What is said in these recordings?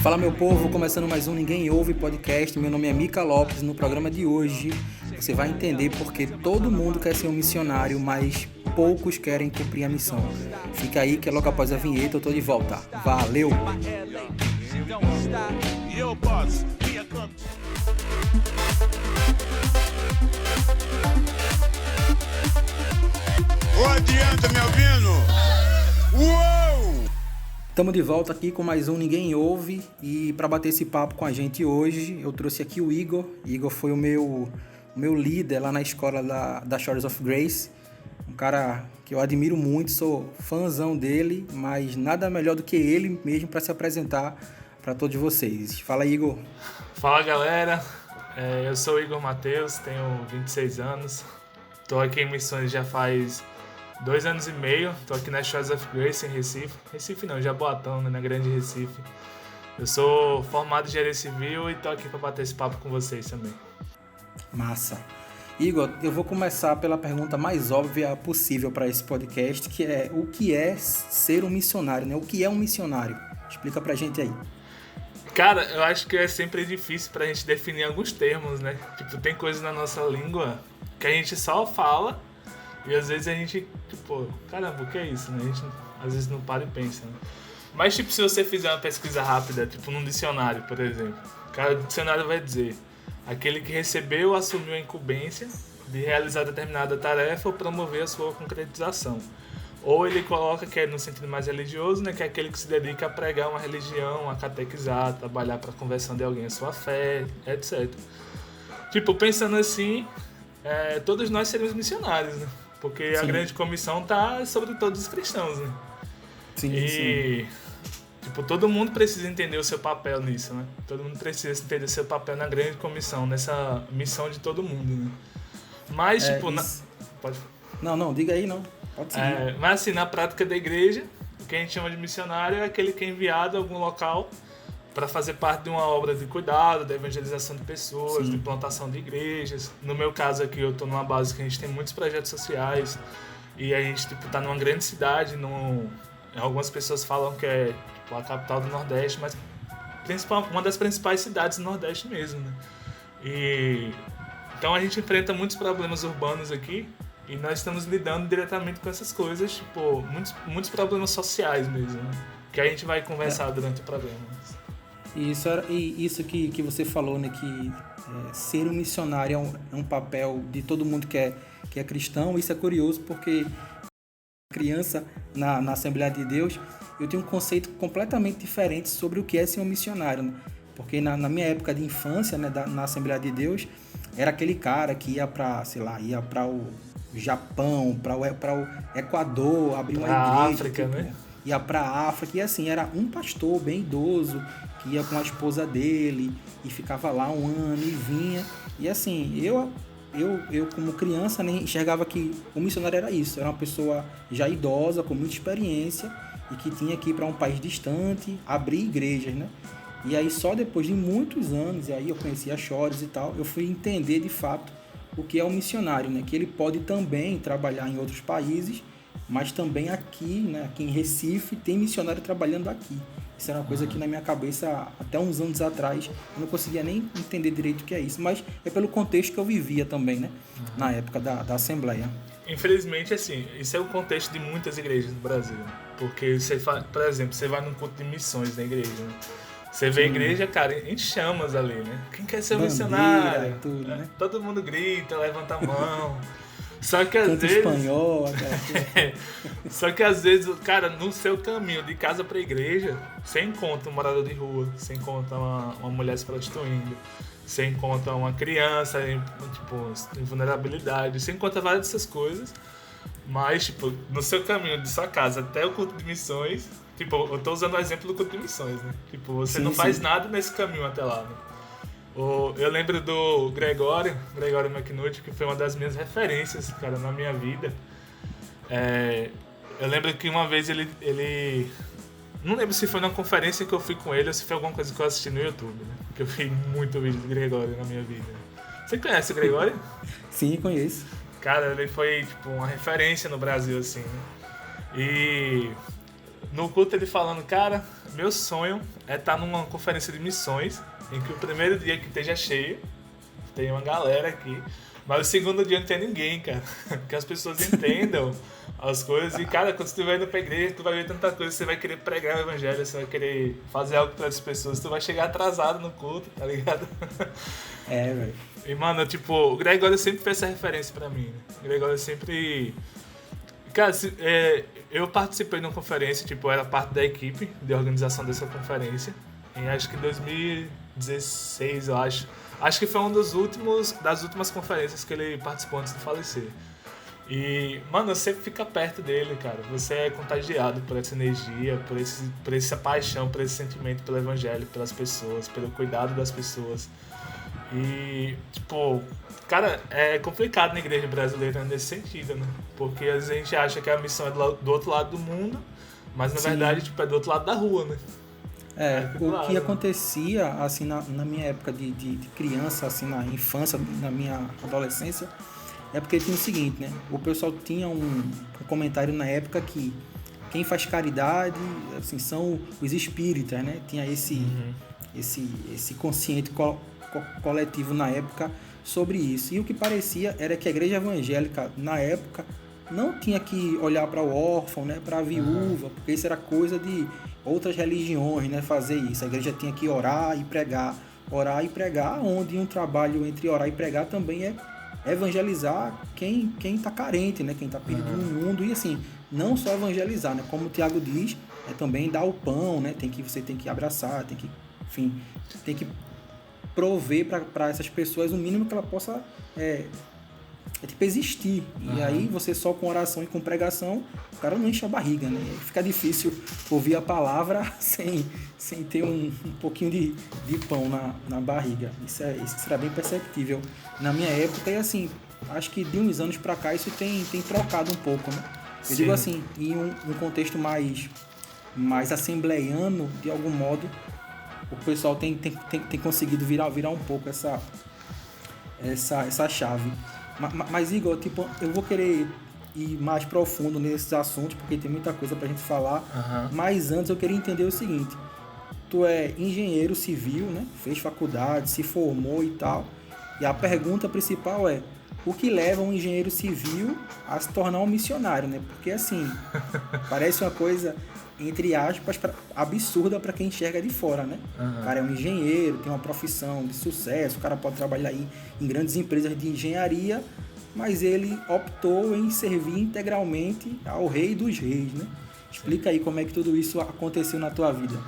Fala meu povo, começando mais um Ninguém Ouve podcast. Meu nome é Mica Lopes. No programa de hoje você vai entender porque todo mundo quer ser um missionário, mas poucos querem cumprir a missão. Fica aí que logo após a vinheta eu tô de volta. Valeu! Ô, adianta, me ouvindo? Uou! Estamos de volta aqui com mais um Ninguém Ouve e para bater esse papo com a gente hoje eu trouxe aqui o Igor. Igor foi o meu líder lá na escola da Shores of Grace, um cara que eu admiro muito, sou fãzão dele, mas nada melhor do que ele mesmo para se apresentar para todos vocês. Fala, Igor. Fala, galera, eu sou o Igor Matheus, tenho 26 anos, estou aqui em Missões já faz 2 anos e meio, estou aqui na Shores of Grace em Recife. Recife não, Jaboatão, né, na Grande Recife. Eu sou formado em engenharia civil e estou aqui para bater esse papo com vocês também. Massa. Igor, eu vou começar pela pergunta mais óbvia possível para esse podcast, que é o que é ser um missionário, né? O que é um missionário? Explica pra gente aí. Cara, eu acho que é sempre difícil pra gente definir alguns termos, né? Tipo, tem coisas na nossa língua que a gente só fala e às vezes a gente, tipo, caramba, o que é isso, né? A gente às vezes não para e pensa, né? Mas, tipo, se você fizer uma pesquisa rápida, tipo num dicionário, por exemplo, cara, o dicionário vai dizer aquele que recebeu ou assumiu a incumbência de realizar determinada tarefa ou promover a sua concretização. Ou ele coloca que é no sentido mais religioso, né, que é aquele que se dedica a pregar uma religião, a catequizar, trabalhar para a conversão de alguém à sua fé, etc. Tipo, pensando assim, todos nós seremos missionários, né? Porque a grande comissão tá sobre todos os cristãos, né? Sim, sim. Tipo, todo mundo precisa entender o seu papel nisso, né? Todo mundo precisa entender o seu papel na grande comissão, nessa missão de todo mundo, né? Mas, tipo... Pode... Não, diga aí, não. Pode seguir. Mas, assim, na prática da igreja, o que a gente chama de missionário é aquele que é enviado a algum local para fazer parte de uma obra de cuidado, da evangelização de pessoas, de plantação de igrejas. No meu caso aqui, eu tô numa base que a gente tem muitos projetos sociais e a gente, tipo, tá numa grande cidade, algumas pessoas falam que é tipo, a capital do Nordeste, mas uma das principais cidades do Nordeste mesmo, né? Então a gente enfrenta muitos problemas urbanos aqui e nós estamos lidando diretamente com essas coisas, tipo, muitos problemas sociais mesmo, né? Que a gente vai conversar durante o programa. Isso que você falou, né, que ser um missionário é um papel de todo mundo que é cristão. Isso é curioso porque criança na Assembleia de Deus, eu tenho um conceito completamente diferente sobre o que é ser um missionário, né? Porque na minha época de infância, né, na Assembleia de Deus, era aquele cara que ia para o Japão, para o Equador, abrir uma igreja, África, tipo, né? Ia para a África, e assim, era um pastor bem idoso que ia com a esposa dele e ficava lá um ano e vinha. E assim, eu como criança, né, enxergava que o missionário era isso, era uma pessoa já idosa, com muita experiência e que tinha que ir para um país distante, abrir igrejas, né? E aí só depois de muitos anos, e aí eu conheci a Shores e tal, eu fui entender de fato o que é um missionário, né? Que ele pode também trabalhar em outros países, mas também aqui, né? Aqui em Recife tem missionário trabalhando aqui. Isso era uma coisa que na minha cabeça, até uns anos atrás, eu não conseguia nem entender direito o que é isso. Mas é pelo contexto que eu vivia também, né? Na época da Assembleia. Infelizmente, assim, isso é o contexto de muitas igrejas no Brasil. Porque, por exemplo, você vai num culto de missões na igreja, né? Você vê a igreja, cara, em chamas ali, né? Quem quer ser um missionário? Tudo, né? Todo mundo grita, levanta a mão. Só que às Canto vezes... espanhol, Só que às vezes, cara, no seu caminho de casa pra igreja, você encontra um morador de rua, você encontra uma mulher se prostituindo, você encontra uma criança em vulnerabilidade, você encontra várias dessas coisas, mas, tipo, no seu caminho de sua casa até o culto de missões, tipo, eu tô usando o exemplo do culto de missões, né? Tipo, você não faz nada nesse caminho até lá, né? Eu lembro do Gregório McNulty, que foi uma das minhas referências, cara, na minha vida. Eu lembro que uma vez ele... Não lembro se foi na conferência que eu fui com ele ou se foi alguma coisa que eu assisti no YouTube, né? Porque eu vi muito vídeo do Gregório na minha vida. Você conhece o Gregório? Sim, conheço. Cara, ele foi, tipo, uma referência no Brasil, assim, né? E no culto ele falando, cara, meu sonho é estar numa conferência de missões, em que o primeiro dia que esteja cheio, tem uma galera aqui, mas o segundo dia não tem ninguém, cara. Que as pessoas entendam as coisas. E, cara, quando você estiver indo pra igreja, tu vai ver tanta coisa, você vai querer pregar o evangelho, você vai querer fazer algo para as pessoas, tu vai chegar atrasado no culto, tá ligado? Velho. E, mano, tipo, o Gregório sempre fez essa referência pra mim, né? O Gregório sempre... Cara, eu participei de uma conferência, tipo, eu era parte da equipe de organização dessa conferência, em acho que 2016, eu acho. Acho que foi das últimas conferências que ele participou antes de falecer. E, mano, você fica perto dele, cara. Você é contagiado por essa energia, por essa paixão, por esse sentimento pelo evangelho, pelas pessoas, pelo cuidado das pessoas. E, tipo, cara, é complicado na igreja brasileira nesse sentido, né? Porque às vezes a gente acha que a missão é do outro lado do mundo, mas na verdade, tipo, é do outro lado da rua, né? O que acontecia, assim, na minha época de criança, assim, na infância, na minha adolescência, é porque tinha o seguinte, né? O pessoal tinha um comentário na época que quem faz caridade, assim, são os espíritas, né? Tinha esse consciente coletivo na época sobre isso. E o que parecia era que a igreja evangélica, na época, não tinha que olhar para o órfão, né? Para a viúva, porque isso era coisa de outras religiões, né, fazer isso. A igreja tinha que orar e pregar, onde um trabalho entre orar e pregar também é evangelizar quem está carente, né, quem está perdido no mundo, e assim, não só evangelizar, né, como o Tiago diz, é também dar o pão, né, você tem que abraçar, tem que prover para essas pessoas o mínimo que ela possa tipo existir. E aí você só com oração e com pregação, o cara não enche a barriga, né? E aí fica difícil ouvir a palavra sem ter um pouquinho de pão na barriga. Isso será bem perceptível na minha época. E assim, acho que de uns anos para cá isso tem trocado um pouco, né? Eu digo assim, em um contexto mais assembleiano, de algum modo, o pessoal tem conseguido virar um pouco essa chave. Mas, Igor, tipo, eu vou querer ir mais profundo nesses assuntos, porque tem muita coisa pra gente falar. Mas antes eu queria entender o seguinte: tu é engenheiro civil, né? Fez faculdade, se formou e tal. E a pergunta principal é: o que leva um engenheiro civil a se tornar um missionário, né? Porque, assim, parece uma coisa, entre aspas, absurda para quem enxerga de fora, né? O cara é um engenheiro, tem uma profissão de sucesso, o cara pode trabalhar aí em grandes empresas de engenharia, mas ele optou em servir integralmente ao Rei dos Reis, né? Explica aí como é que tudo isso aconteceu na tua vida.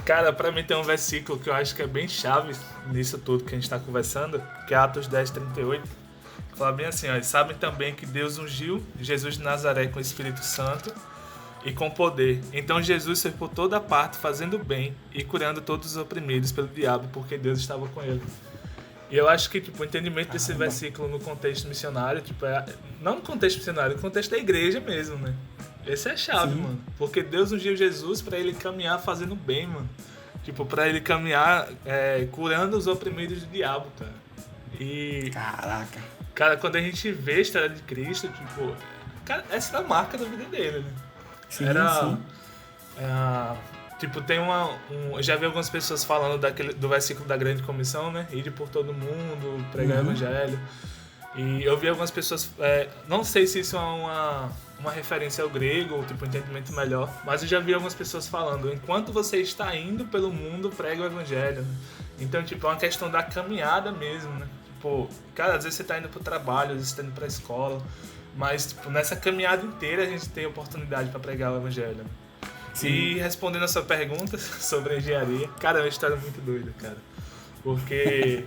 Cara, pra mim tem um versículo que eu acho que é bem chave nisso tudo que a gente tá conversando, que é Atos 10:38, que fala bem assim, ó: sabem também que Deus ungiu Jesus de Nazaré com o Espírito Santo e com poder. Então Jesus foi por toda parte fazendo bem e curando todos os oprimidos pelo diabo, porque Deus estava com ele. E eu acho que, tipo, o entendimento desse versículo no contexto missionário, tipo, não no contexto missionário, no contexto da igreja mesmo, né? Esse é a chave, mano. Porque Deus ungiu Jesus pra ele caminhar fazendo bem, mano. Tipo, pra ele caminhar curando os oprimidos do diabo, cara. E... Caraca. Cara, quando a gente vê a história de Cristo, tipo... Cara, essa é a marca da vida dele, né? Sim. Tipo, tem eu já vi algumas pessoas falando do versículo da grande comissão, né? Ir por todo mundo, pregar o evangelho. E eu vi algumas pessoas, não sei se isso é uma referência ao grego, ou tipo, um entendimento melhor, mas eu já vi algumas pessoas falando: enquanto você está indo pelo mundo, prega o evangelho, né? Então, tipo, é uma questão da caminhada mesmo, né? Tipo, cara, às vezes você está indo pro trabalho, às vezes você está indo pra escola, mas, tipo, nessa caminhada inteira a gente tem oportunidade para pregar o evangelho. Sim. E respondendo a sua pergunta sobre a engenharia, cara, é uma história muito doida, cara. Porque,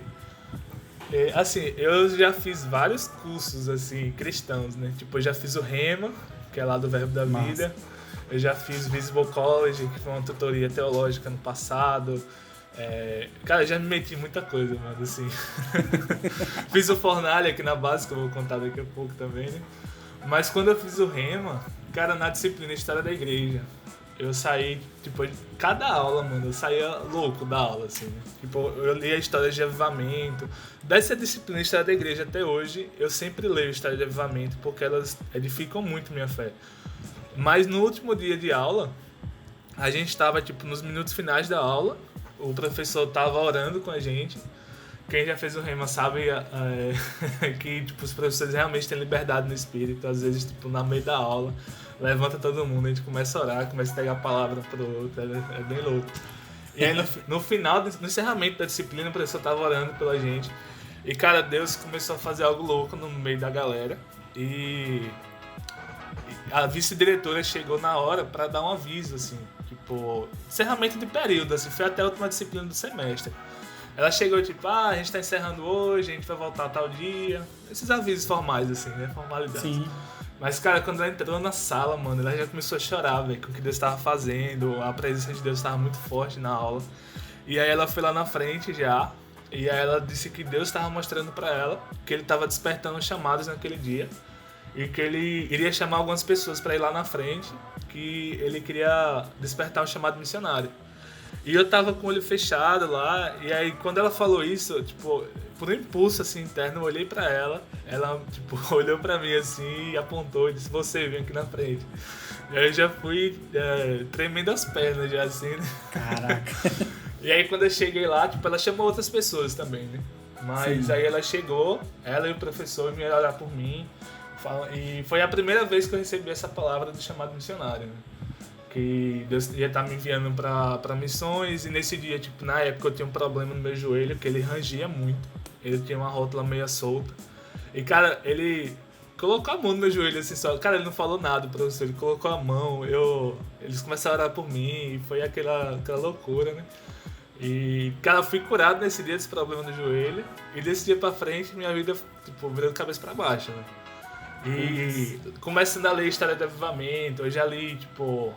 assim, eu já fiz vários cursos, assim, cristãos, né? Tipo, eu já fiz o Rema, que é lá do Verbo da Vida. Eu já fiz Visible College, que foi uma tutoria teológica no passado. Cara, eu já me meti em muita coisa, mano, assim. Fiz o Fornalha aqui na base, que eu vou contar daqui a pouco também, né? Mas quando eu fiz o Rema, cara, na disciplina História da Igreja, eu saí, tipo, cada aula, mano, eu saía louco da aula, assim, né? Tipo, eu li a História de Avivamento. Dessa disciplina História da Igreja até hoje, eu sempre leio História de Avivamento, porque elas edificam muito minha fé. Mas no último dia de aula, a gente tava, tipo, nos minutos finais da aula, o professor tava orando com a gente. Quem já fez o rema sabe que, tipo, os professores realmente têm liberdade no espírito. Às vezes, tipo, na meio da aula, levanta todo mundo, a gente começa a orar, começa a pegar a palavra pro outro, é bem louco. E aí, no final, no encerramento da disciplina, o professor tava orando pela gente. E, cara, Deus começou a fazer algo louco no meio da galera. E a vice-diretora chegou na hora pra dar um aviso, assim, tipo, encerramento de período, assim, foi até a última disciplina do semestre. Ela chegou, tipo, a gente tá encerrando hoje, a gente vai voltar tal dia. Esses avisos formais, assim, né, formalidades. Sim. Mas, cara, quando ela entrou na sala, mano, ela já começou a chorar, velho, com o que Deus tava fazendo, a presença de Deus tava muito forte na aula. E aí ela foi lá na frente já, e aí ela disse que Deus estava mostrando pra ela que ele estava despertando chamados naquele dia e que ele iria chamar algumas pessoas pra ir lá na frente, que ele queria despertar um chamado missionário. E eu tava com o olho fechado lá, e aí quando ela falou isso, tipo, por um impulso assim interno, eu olhei pra ela, tipo, olhou pra mim assim e apontou e disse, você, vem aqui na frente. E aí eu já fui tremendo as pernas já assim, né? Caraca. E aí quando eu cheguei lá, tipo, ela chamou outras pessoas também, né? Mas Sim. aí ela chegou, ela e o professor vieram olhar por mim, e foi a primeira vez que eu recebi essa palavra do chamado missionário, né? Que Deus ia estar me enviando pra missões, e nesse dia, tipo, na época eu tinha um problema no meu joelho, que ele rangia muito, ele tinha uma rótula meio solta, e cara, ele colocou a mão no meu joelho assim só, cara, ele não falou nada, professor, ele colocou a mão, eles começaram a orar por mim, e foi aquela loucura, né? E, cara, fui curado nesse dia desse problema no joelho, e desse dia pra frente minha vida, tipo, virou de cabeça pra baixo, né? E começando a ler a história do avivamento, eu já li, tipo,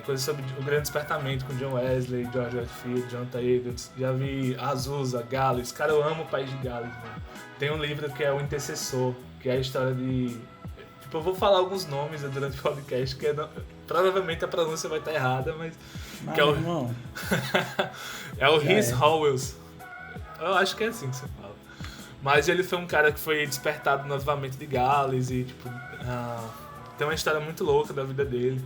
coisas sobre o grande despertamento com John Wesley, George Whitefield, Jonathan Edwards, já vi Azusa, Gales, cara, eu amo o país de Gales, mano. Tem um livro que é O Intercessor, que é a história de... Tipo, eu vou falar alguns nomes durante o podcast, que provavelmente a pronúncia vai estar errada, mas que é o... irmão. é o Rhys Howells. Eu acho que é assim que você fala. Mas ele foi um cara que foi despertado no avivamento de Gales e, tipo, tem uma história muito louca da vida dele.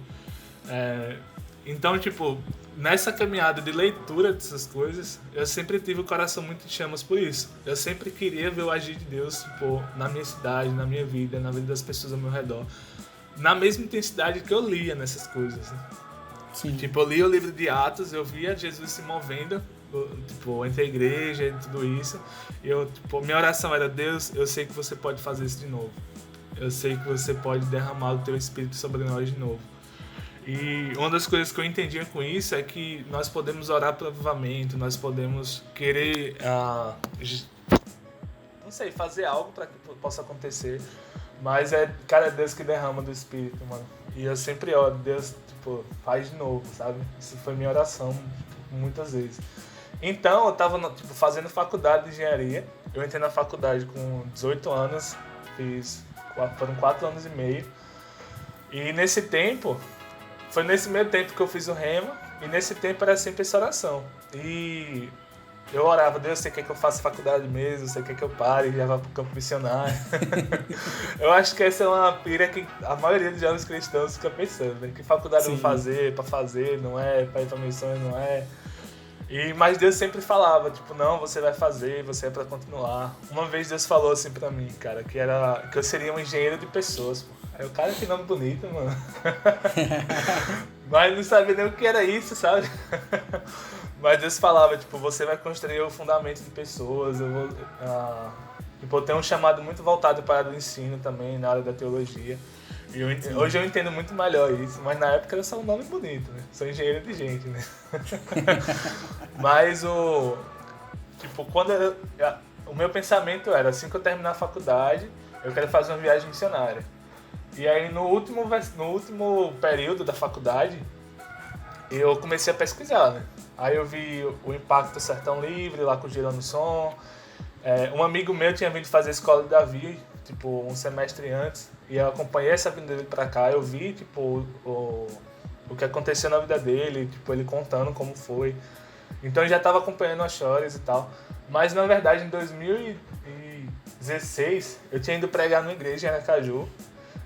Então, tipo, nessa caminhada de leitura dessas coisas, eu sempre tive o coração muito em chamas por isso. Eu sempre queria ver o agir de Deus, tipo, na minha cidade, na minha vida, na vida das pessoas ao meu redor. Na mesma intensidade que eu lia nessas coisas, né? Sim. Tipo, eu li o livro de Atos, eu via Jesus se movendo, tipo, entre a igreja e tudo isso. E minha oração era, Deus, eu sei que você pode fazer isso de novo. Eu sei que você pode derramar o teu Espírito sobre nós de novo. E uma das coisas que eu entendia com isso é que nós podemos orar para o avivamento, nós podemos querer, não sei, fazer algo para que possa acontecer. Mas cara, é Deus que derrama do Espírito, mano. E eu sempre oro, Deus, tipo, faz de novo, sabe? Isso foi minha oração muitas vezes. Então, eu tava, tipo, fazendo faculdade de engenharia. Eu entrei na faculdade com 18 anos, foram 4 anos e meio. E nesse tempo, foi nesse meio tempo que eu fiz o rema, e nesse tempo era sempre essa oração. E eu orava, Deus, você quer que eu faça faculdade mesmo? Você quer que eu pare e vá pro campo missionário? Eu acho que essa é uma pira que a maioria dos jovens cristãos fica pensando, né? Que faculdade eu vou fazer, pra fazer, não é, pra ir pra missões, não é. Mas Deus sempre falava, tipo, não, você vai fazer, você é pra continuar. Uma vez Deus falou assim pra mim, cara, que eu seria um engenheiro de pessoas, pô. Aí o cara, que nome bonito, mano. Mas não sabia nem o que era isso, sabe? Mas Deus falava, tipo, você vai construir o fundamento de pessoas, eu tenho um chamado muito voltado para o ensino também, na área da teologia. E hoje eu entendo muito melhor isso, mas na época era só um nome bonito, né? Sou engenheiro de gente, né? Mas o meu pensamento era, assim que eu terminar a faculdade, eu quero fazer uma viagem missionária. E aí no último período da faculdade, eu comecei a pesquisar, né? Aí eu vi o Impacto do Sertão Livre, lá com o Girando Som. Um amigo meu tinha vindo fazer a escola de Davi, tipo, um semestre antes. E eu acompanhei essa vinda dele pra cá, eu vi, tipo, o que aconteceu na vida dele, tipo, ele contando como foi. Então eu já tava acompanhando as histórias e tal. Mas na verdade, em 2016, eu tinha ido pregar numa igreja em Aracaju.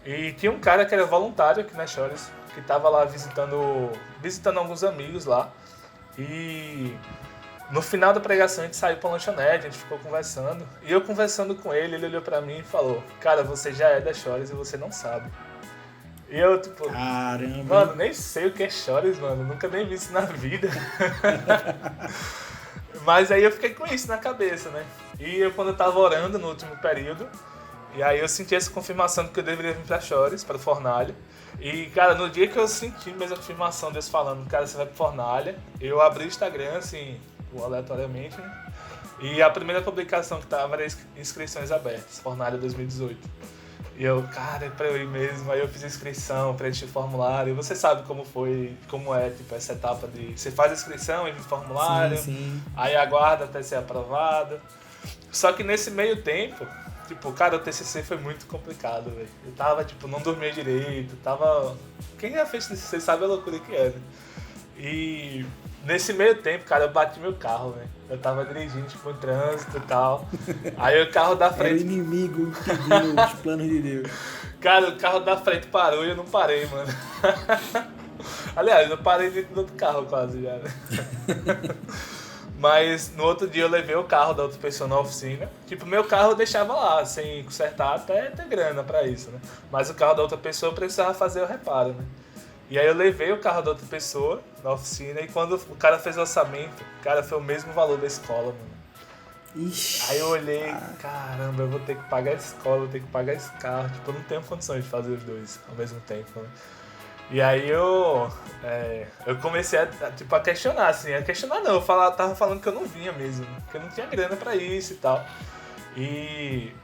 E tinha um cara que era voluntário aqui na Chores, que tava lá visitando alguns amigos lá. E no final da pregação a gente saiu pra lanchonete, a gente ficou conversando. E eu conversando com ele, ele olhou pra mim e falou: cara, você já é da Chores e você não sabe. E eu, tipo, caramba, mano, nem sei o que é Chores, mano, nunca nem vi isso na vida. Mas aí eu fiquei com isso na cabeça, né? E eu, quando eu tava orando no último período, e aí eu senti essa confirmação de que eu deveria vir pra Chores, pra Fornalha. E, cara, no dia que eu senti mesmo a confirmação Deus falando, cara, você vai pra Fornalha, eu abri o Instagram, assim, aleatoriamente, né? E a primeira publicação que tava era inscrições abertas, Fornalha 2018. E eu, cara, é pra eu ir mesmo. Aí eu fiz inscrição, preenchi o formulário. E você sabe como foi, como é, tipo, essa etapa de... Você faz a inscrição, envia o formulário, sim. Aí aguarda até ser aprovado. Só que nesse meio tempo, tipo, cara, o TCC foi muito complicado, velho. Eu tava, tipo, não dormia direito, tava... Quem já fez TCC sabe a loucura que é, né? E nesse meio tempo, cara, eu bati meu carro, velho. Eu tava dirigindo, tipo, em trânsito e tal. Aí o carro da frente... Era o inimigo que viu os planos de Deus. Cara, o carro da frente parou e eu não parei, mano. Aliás, eu parei dentro do outro carro quase já, né? Mas no outro dia eu levei o carro da outra pessoa na oficina. Tipo, meu carro eu deixava lá, sem consertar, até ter grana pra isso, né? Mas o carro da outra pessoa eu precisava fazer o reparo, né? E aí eu levei o carro da outra pessoa na oficina e quando o cara fez o orçamento, cara, foi o mesmo valor da escola, mano. Ixi, aí eu olhei, caramba, eu vou ter que pagar a escola, vou ter que pagar esse carro. Tipo, eu não tenho condições de fazer os dois ao mesmo tempo, né? E aí eu comecei a questionar, assim, a questionar não, tava falando que eu não vinha mesmo, que eu não tinha grana pra isso e tal.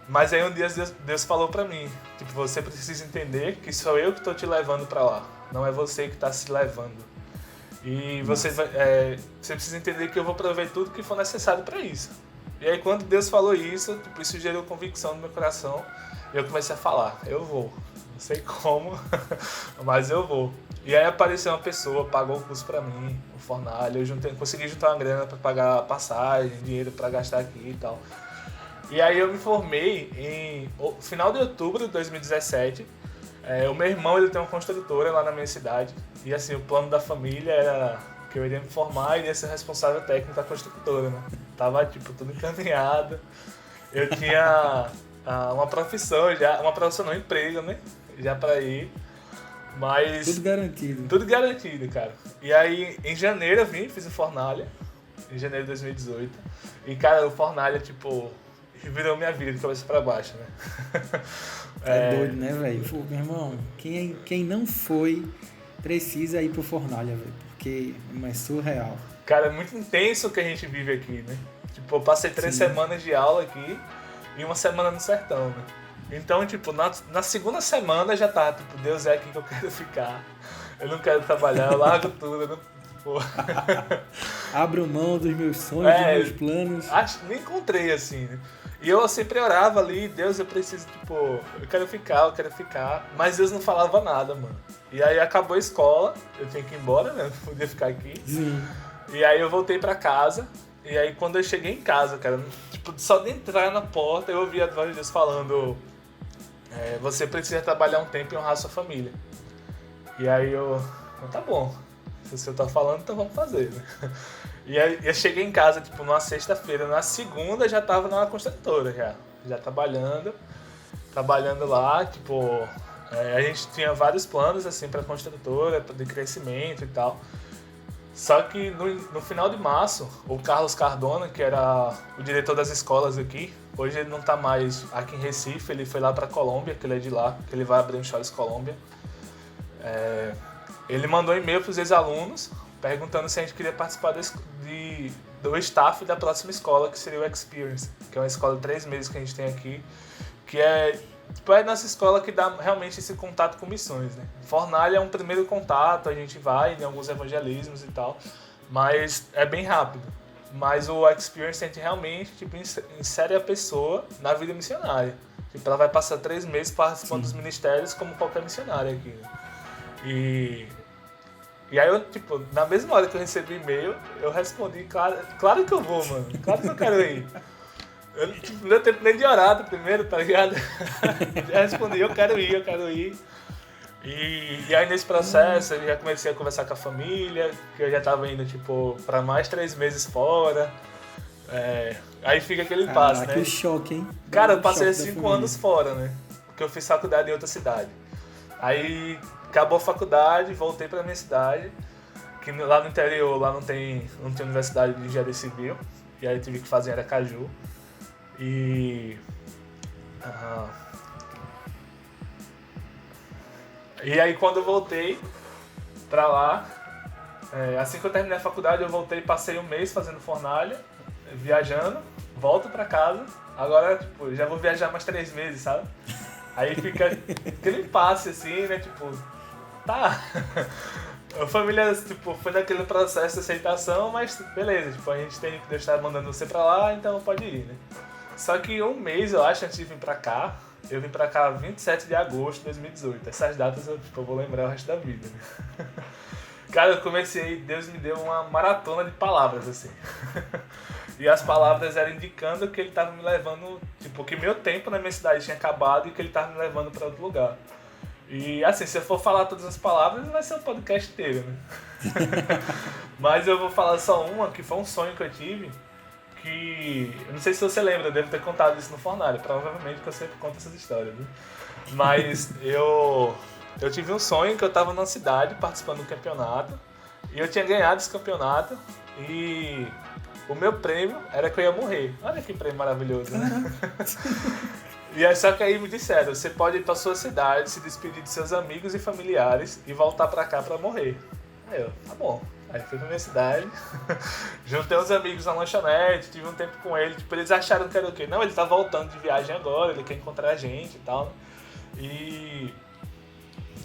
Mas aí um dia Deus falou pra mim, tipo, você precisa entender que sou eu que tô te levando pra lá, não é você que tá se levando. E você precisa entender que eu vou prover tudo que for necessário pra isso. E aí quando Deus falou isso, tipo, isso gerou convicção no meu coração, e eu comecei a falar, eu vou. Não sei como, mas eu vou. E aí apareceu uma pessoa, pagou o curso pra mim, o Fornalha, consegui juntar uma grana pra pagar passagem, dinheiro pra gastar aqui e tal. E aí eu me formei em final de outubro de 2017. O meu irmão, ele tem uma construtora lá na minha cidade. E assim, o plano da família era que eu iria me formar e iria ser responsável técnico da construtora, né? Tava, tipo, tudo encaminhado. Eu tinha uma profissão já, um emprego, né? Já pra ir, mas... Tudo garantido. Tudo garantido, cara. E aí, em janeiro eu vim, fiz o Fornalha, em janeiro de 2018. E, cara, o Fornalha, tipo, virou minha vida de cabeça pra baixo, né? É doido, né, velho? Meu irmão, quem não foi, precisa ir pro Fornalha, velho, porque é surreal. Cara, é muito intenso o que a gente vive aqui, né? Tipo, eu passei 3 semanas de aula aqui e uma semana no sertão, né? Então, tipo, na segunda semana já tá, tipo, Deus é aqui que eu quero ficar. Eu não quero trabalhar, eu largo tudo, eu não... Pô. Abro mão dos meus sonhos, dos meus planos. Me encontrei, assim, né? E eu sempre orava ali, Deus, eu preciso, tipo, eu quero ficar. Mas Deus não falava nada, mano. E aí acabou a escola, eu tinha que ir embora, né? Não podia ficar aqui. Sim. E aí eu voltei pra casa. E aí quando eu cheguei em casa, cara, tipo, só de entrar na porta eu ouvi a voz de Deus falando: você precisa trabalhar um tempo e honrar sua família. E aí tá bom, se o senhor tá falando, então vamos fazer, né? E aí eu cheguei em casa, tipo, numa sexta-feira, na segunda já tava numa construtora, já trabalhando lá, tipo, a gente tinha vários planos, assim, pra construtora, de crescimento e tal. Só que no final de março, o Carlos Cardona, que era o diretor das escolas aqui, hoje ele não tá mais aqui em Recife, ele foi lá pra Colômbia, que ele é de lá, que ele vai abrir um Chores Colômbia. Ele mandou um e-mail pros ex-alunos, perguntando se a gente queria participar do staff da próxima escola, que seria o Experience, que é uma escola de 3 meses que a gente tem aqui, que é a nossa escola que dá realmente esse contato com missões, né? Fornalha é um primeiro contato, a gente vai em alguns evangelismos e tal, mas é bem rápido. Mas o Experience a gente realmente, tipo, insere a pessoa na vida missionária. Tipo, ela vai passar 3 meses participando dos ministérios como qualquer missionário aqui, né? E aí eu, tipo, na mesma hora que eu recebi e-mail, eu respondi, claro que eu vou, mano. Claro que eu quero ir. Tipo, não deu tempo nem de orar do primeiro, tá ligado? Já respondi, eu quero ir. E aí nesse processo eu já comecei a conversar com a família, que eu já tava indo, tipo, pra mais 3 meses fora. Aí fica aquele impasse, né? Que choque, hein? Cara, eu passei 5 anos fora, né? Porque eu fiz faculdade em outra cidade. Aí acabou a faculdade, voltei pra minha cidade, que lá no interior, lá não tem universidade de engenharia civil. E aí tive que fazer em Aracaju. E aí quando eu voltei pra lá, assim que eu terminei a faculdade, eu voltei, passei 1 mês fazendo fornalha, viajando, volto pra casa, agora tipo, já vou viajar mais 3 meses, sabe? Aí fica aquele impasse assim, né, tipo, tá. A família, tipo, foi naquele processo de aceitação, mas beleza, tipo, a gente tem que deixar mandando você pra lá, então pode ir, né? Só que 1 mês, eu acho, antes de vir pra cá, eu vim pra cá 27 de agosto de 2018. Essas datas eu vou lembrar o resto da vida, né? Cara, eu comecei, Deus me deu uma maratona de palavras, assim. E as palavras eram indicando que ele tava me levando, tipo, que meu tempo na minha cidade tinha acabado e que ele tava me levando pra outro lugar. E assim, se eu for falar todas as palavras, vai ser um podcast inteiro, né? Mas eu vou falar só uma, que foi um sonho que eu tive, que... Eu não sei se você lembra, eu devo ter contado isso no fornalha, provavelmente que eu sempre conto essas histórias, né? Mas eu tive um sonho que eu tava numa cidade participando do campeonato, e eu tinha ganhado esse campeonato, e o meu prêmio era que eu ia morrer. Olha que prêmio maravilhoso, né? E aí só que aí me disseram, você pode ir pra sua cidade, se despedir de seus amigos e familiares e voltar pra cá pra morrer. Aí eu, tá bom. Aí fui pra minha cidade, juntei uns amigos na lanchonete, tive um tempo com ele, tipo, eles acharam que era o quê? Não, ele tá voltando de viagem agora, ele quer encontrar a gente e tal, né? E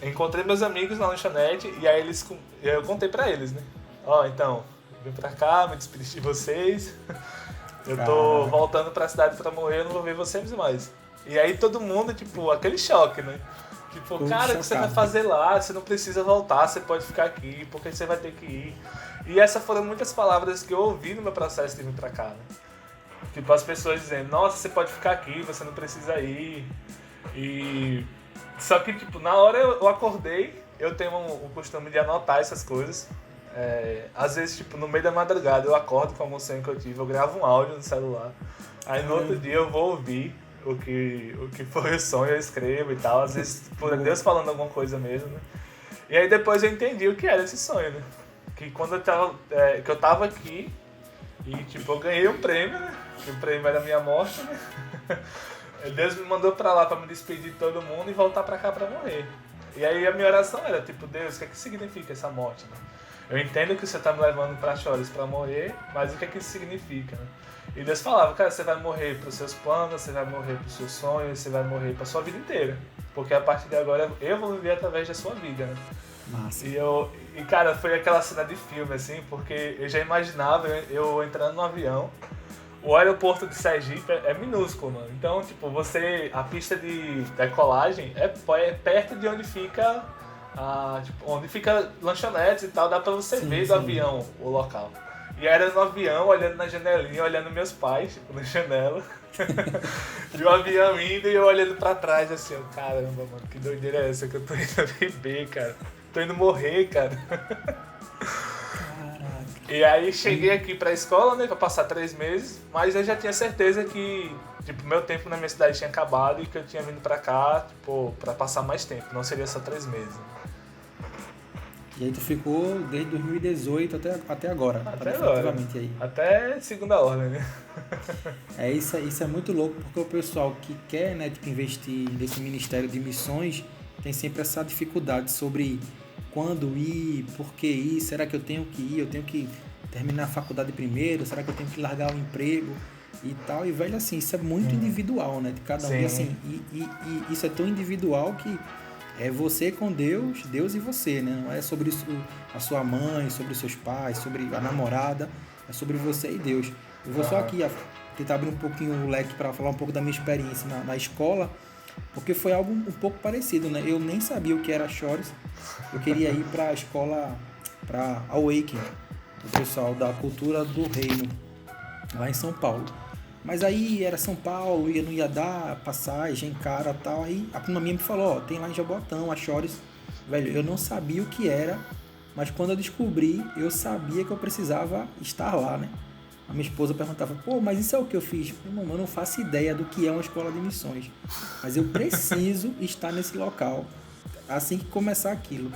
encontrei meus amigos na lanchonete e aí eu contei pra eles, né? Ó, então, vim pra cá, me despedi de vocês, eu tô voltando pra cidade pra morrer, eu não vou ver vocês mais. E aí todo mundo, tipo, aquele choque, né? Tipo, cara, o que você vai fazer lá? Você não precisa voltar, você pode ficar aqui, porque você vai ter que ir. E essas foram muitas palavras que eu ouvi no meu processo de vir pra cá, né? Tipo, as pessoas dizendo, nossa, você pode ficar aqui, você não precisa ir. E... Só que, tipo, na hora eu acordei, eu tenho o costume de anotar essas coisas. Às vezes, tipo, no meio da madrugada eu acordo com algum sonho que eu tive, eu gravo um áudio no celular. Aí no outro dia eu vou ouvir o que foi o sonho, eu escrevo e tal. Às vezes, por Deus falando alguma coisa mesmo, né? E aí depois eu entendi o que era esse sonho, né? Que quando eu tava aqui e, tipo, eu ganhei um prêmio, né? Que o prêmio era a minha morte, né? Deus me mandou pra lá pra me despedir de todo mundo e voltar pra cá pra morrer. E aí a minha oração era, tipo, Deus, o que é que significa essa morte, né? Eu entendo que você tá me levando pra Chores pra morrer, mas o que é que isso significa, né? E Deus falava, cara, você vai morrer pros seus planos, você vai morrer pros seus sonhos, você vai morrer pra sua vida inteira. Porque a partir de agora eu vou viver através da sua vida, né? Massa. E cara, foi aquela cena de filme, assim, porque eu já imaginava eu entrando no avião. O aeroporto de Sergipe é minúsculo, mano. Então, tipo, a pista de decolagem é perto de onde fica onde fica lanchonetes e tal, dá pra você ver do avião o local. E era no avião, olhando na janelinha, olhando meus pais, tipo, na janela. E o avião indo e eu olhando pra trás, assim, ó, caramba, mano, que doideira é essa que eu tô indo beber, cara? Tô indo morrer, cara. E aí cheguei aqui pra escola, né, pra passar 3 meses, mas eu já tinha certeza que, tipo, meu tempo na minha cidade tinha acabado e que eu tinha vindo pra cá, tipo, pra passar mais tempo, não seria só 3 meses. E aí tu ficou desde 2018 até agora. Até agora. Aí. Até segunda ordem, né? Isso é muito louco, porque o pessoal que quer, né, tipo, investir nesse Ministério de Missões tem sempre essa dificuldade sobre quando ir, por que ir, será que eu tenho que ir, eu tenho que terminar a faculdade primeiro, será que eu tenho que largar o emprego e tal. E, velho, assim, isso é muito individual, né, de cada um. E, assim, e isso é tão individual que é você com Deus, Deus e você, né? Não é sobre a sua mãe, sobre os seus pais, sobre a namorada, é sobre você e Deus. Eu vou só aqui tentar abrir um pouquinho o leque para falar um pouco da minha experiência na escola, porque foi algo um pouco parecido, né? Eu nem sabia o que era Chores, eu queria ir para a escola, para Awakening, o pessoal da Cultura do Reino, lá em São Paulo. Mas aí era São Paulo, não ia dar passagem, cara, tal. Aí a prima minha me falou, ó, tem lá em Jaboatão, a Chores. Velho, eu não sabia o que era, mas quando eu descobri, eu sabia que eu precisava estar lá, né? A minha esposa perguntava, pô, mas isso é o que eu fiz? Irmão, eu não faço ideia do que é uma escola de missões. Mas eu preciso estar nesse local assim que começar aquilo.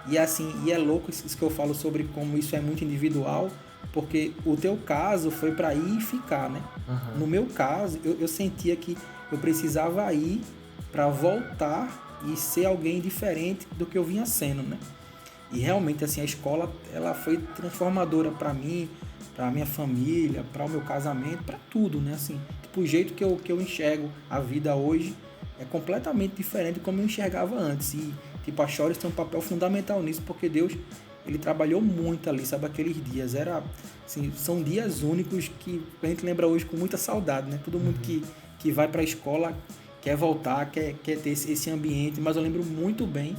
E assim, e é louco isso que eu falo sobre como isso é muito individual, porque o teu caso foi para ir e ficar, né? Uhum. No meu caso, eu sentia que eu precisava ir para voltar e ser alguém diferente do que eu vinha sendo, né? E realmente, assim, a escola, ela foi transformadora para mim, para minha família, para o meu casamento, para tudo, né? Assim, tipo, o jeito que eu enxergo a vida hoje é completamente diferente de como eu enxergava antes. E, tipo, a Chores tem um papel fundamental nisso, porque Deus, ele trabalhou muito ali, sabe? Aqueles dias, era, assim, são dias únicos que a gente lembra hoje com muita saudade, né? Todo mundo que vai para a escola quer voltar, quer ter esse ambiente, mas eu lembro muito bem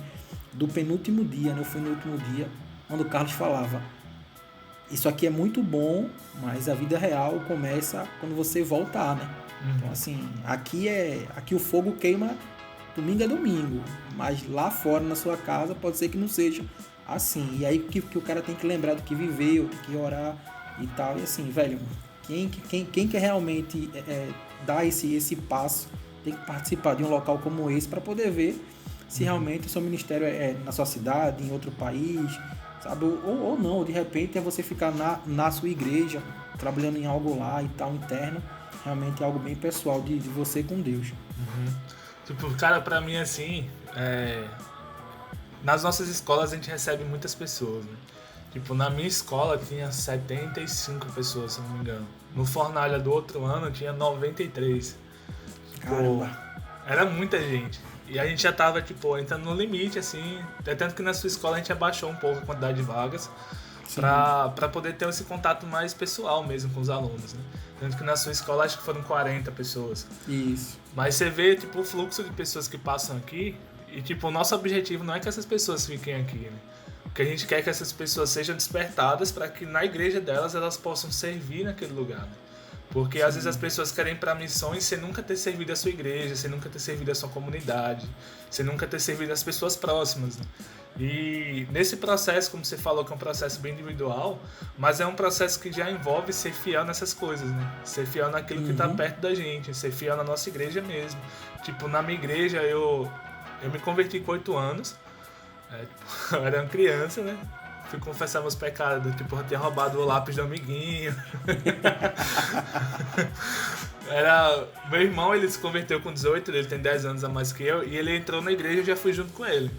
do penúltimo dia, né? Eu fui no último dia, quando o Carlos falava, isso aqui é muito bom, mas a vida real começa quando você voltar, né? Então, assim, aqui o fogo queima domingo a domingo, mas lá fora, na sua casa, pode ser que não seja assim. E aí que o cara tem que lembrar do que viveu, tem que orar e tal. E assim, velho, quem quer realmente dar esse passo, tem que participar de um local como esse para poder ver se realmente o seu ministério é na sua cidade, em outro país, sabe? Ou não, de repente é você ficar na sua igreja, trabalhando em algo lá e tal, interno. Realmente é algo bem pessoal de você com Deus. Tipo, cara, pra mim, assim, nas nossas escolas a gente recebe muitas pessoas, né? Tipo, na minha escola tinha 75 pessoas, se não me engano. No Fornalha do outro ano tinha 93. Caramba. Tipo, era muita gente. E a gente já tava, tipo, entrando no limite, assim. Tanto que na sua escola a gente abaixou um pouco a quantidade de vagas pra poder ter esse contato mais pessoal mesmo com os alunos, né? Tanto que na sua escola acho que foram 40 pessoas. Isso. Mas você vê, tipo, o fluxo de pessoas que passam aqui e, tipo, o nosso objetivo não é que essas pessoas fiquem aqui, né? O que a gente quer é que essas pessoas sejam despertadas para que na igreja delas elas possam servir naquele lugar, né? Porque às vezes as pessoas querem ir para missões sem nunca ter servido a sua igreja, sem nunca ter servido a sua comunidade, sem nunca ter servido as pessoas próximas, né? E nesse processo, como você falou, que é um processo bem individual, mas é um processo que já envolve ser fiel nessas coisas, né? Ser fiel naquilo que está perto da gente, ser fiel na nossa igreja mesmo. Tipo, na minha igreja eu me converti com 8 anos, tipo, eu era uma criança, né? Fui confessar meus pecados, tipo, eu tinha roubado o lápis do amiguinho. Meu irmão, ele se converteu com 18, ele tem 10 anos a mais que eu, e ele entrou na igreja e eu já fui junto com ele.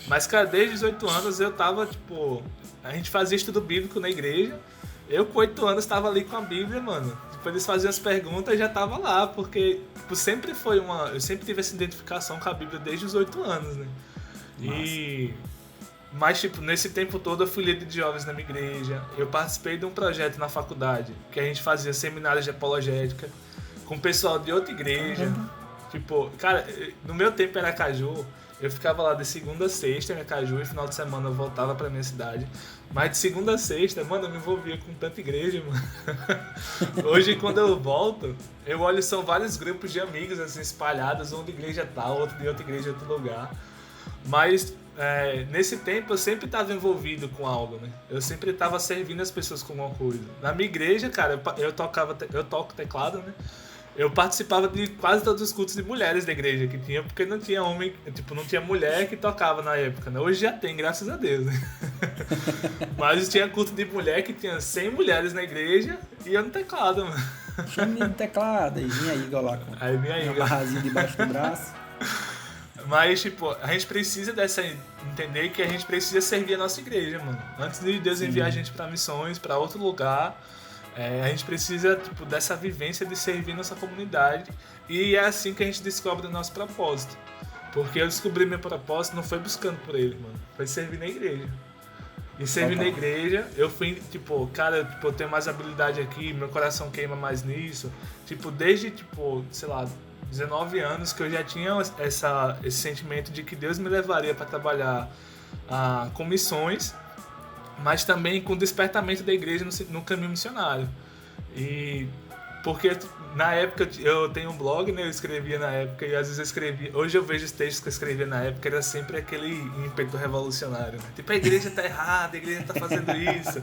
Mas, cara, desde os 8 anos eu tava, tipo, a gente fazia estudo bíblico na igreja, eu com 8 anos tava ali com a Bíblia, mano. Tipo, eles faziam as perguntas e já tava lá, porque, tipo, eu sempre tive essa identificação com a Bíblia desde os 8 anos, né? Mas, tipo, nesse tempo todo eu fui líder de jovens na minha igreja. Eu participei de um projeto na faculdade que a gente fazia seminários de apologética com o pessoal de outra igreja. Tipo, cara, no meu tempo em Aracaju, eu ficava lá de segunda a sexta em Aracaju e final de semana eu voltava pra minha cidade. Mas de segunda a sexta, mano, eu me envolvia com tanta igreja, mano. Hoje, quando eu volto, eu olho, são vários grupos de amigos, assim, espalhados, um de igreja tal, outro de outra igreja em outro lugar. Mas nesse tempo eu sempre estava envolvido com algo, né? Eu sempre estava servindo as pessoas com alguma coisa. Na minha igreja, cara, eu toco teclado, né? Eu participava de quase todos os cultos de mulheres da igreja que tinha, porque não tinha homem, tipo, não tinha mulher que tocava na época, né? Hoje já tem, graças a Deus, né? Mas tinha culto de mulher que tinha 100 mulheres na igreja e eu no teclado, mano. Chama de teclado, e vinha aí, igual lá com uma barrazinha debaixo do braço. Mas, tipo, a gente precisa entender que a gente precisa servir a nossa igreja, mano. Antes de Deus enviar a gente pra missões, pra outro lugar, a gente precisa, tipo, dessa vivência de servir nossa comunidade. E é assim que a gente descobre o nosso propósito. Porque eu descobri meu propósito não foi buscando por ele, mano. Foi servir na igreja. E servir na igreja, eu fui, tipo, cara, tipo, eu tenho mais habilidade aqui, meu coração queima mais nisso. Tipo, desde, tipo, sei lá, 19 anos que eu já tinha esse sentimento de que Deus me levaria para trabalhar com missões, mas também com o despertamento da igreja no caminho missionário. E porque na época eu tenho um blog, né? Eu escrevia na época e às vezes eu escrevia. Hoje eu vejo os textos que eu escrevia na época, era sempre aquele ímpeto revolucionário. Né? Tipo, a igreja tá errada, a igreja tá fazendo isso.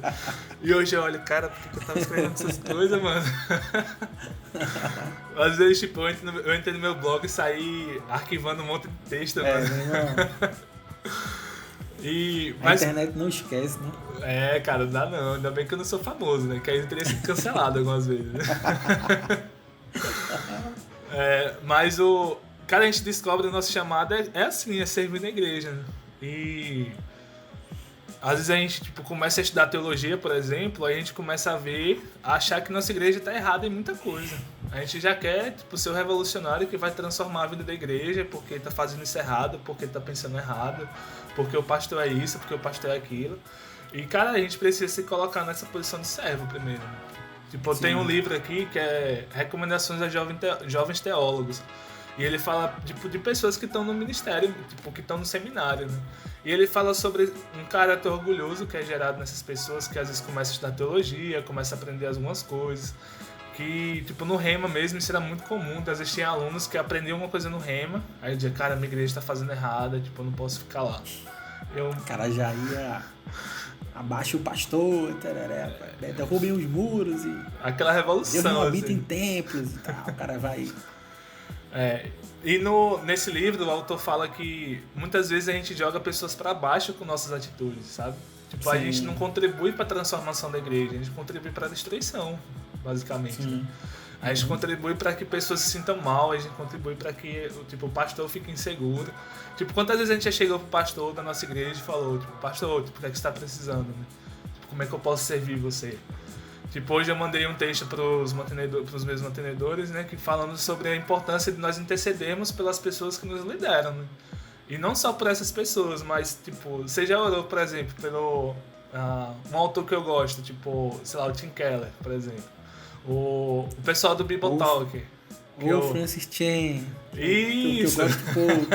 E hoje eu olho, cara, por que eu tava escrevendo essas coisas, mano? Às vezes, tipo, eu entrei no meu blog e saí arquivando um monte de texto, mano. Mas... A internet não esquece, né? É, cara, não dá não. Ainda bem que eu não sou famoso, né? Que aí eu teria sido cancelado algumas vezes. Né? Mas cara, a gente descobre o nosso chamado é assim, é servir na igreja. Né? E às vezes a gente tipo, começa a estudar teologia, por exemplo, a gente começa a achar que nossa igreja está errada em muita coisa. A gente já quer tipo, ser o revolucionário que vai transformar a vida da igreja porque está fazendo isso errado, porque está pensando errado, porque o pastor é isso, porque o pastor é aquilo. E, cara, a gente precisa se colocar nessa posição de servo primeiro. Tipo, eu tenho um livro aqui que é Recomendações a Jovens Teólogos. E ele fala tipo, de pessoas que estão no ministério, tipo, que estão no seminário, né? E ele fala sobre um caráter orgulhoso que é gerado nessas pessoas que às vezes começam a estudar teologia, começam a aprender algumas coisas. Que, tipo, no Rema mesmo isso era muito comum. Às vezes tinha alunos que aprendiam uma coisa no Rema, aí dizia, cara, minha igreja está fazendo errada, tipo, eu não posso ficar lá. O cara já ia... Abaixa o pastor, derrubem os muros e... Aquela revolução, Deus não habita assim. em templos e tal, o cara vai... E nesse livro o autor fala que muitas vezes a gente joga pessoas para baixo com nossas atitudes, sabe? Tipo, a gente não contribui para a transformação da igreja, a gente contribui para a destruição, basicamente. Né? A gente contribui para que pessoas se sintam mal, a gente contribui para que tipo, o pastor fique inseguro. Tipo, quantas vezes a gente já chegou pro pastor da nossa igreja e falou, tipo, pastor, tipo, o que é que você está precisando? Né? Tipo, como é que eu posso servir você? Tipo, hoje eu mandei um texto pros meus mantenedores, né, que falando sobre a importância de nós intercedermos pelas pessoas que nos lideram, né? E não só por essas pessoas, mas, tipo, você já orou, por exemplo, pelo um autor que eu gosto, tipo, sei lá, o Tim Keller, por exemplo. O pessoal do Bible Talk. Francis Chan. Isso! Que eu gosto pouco.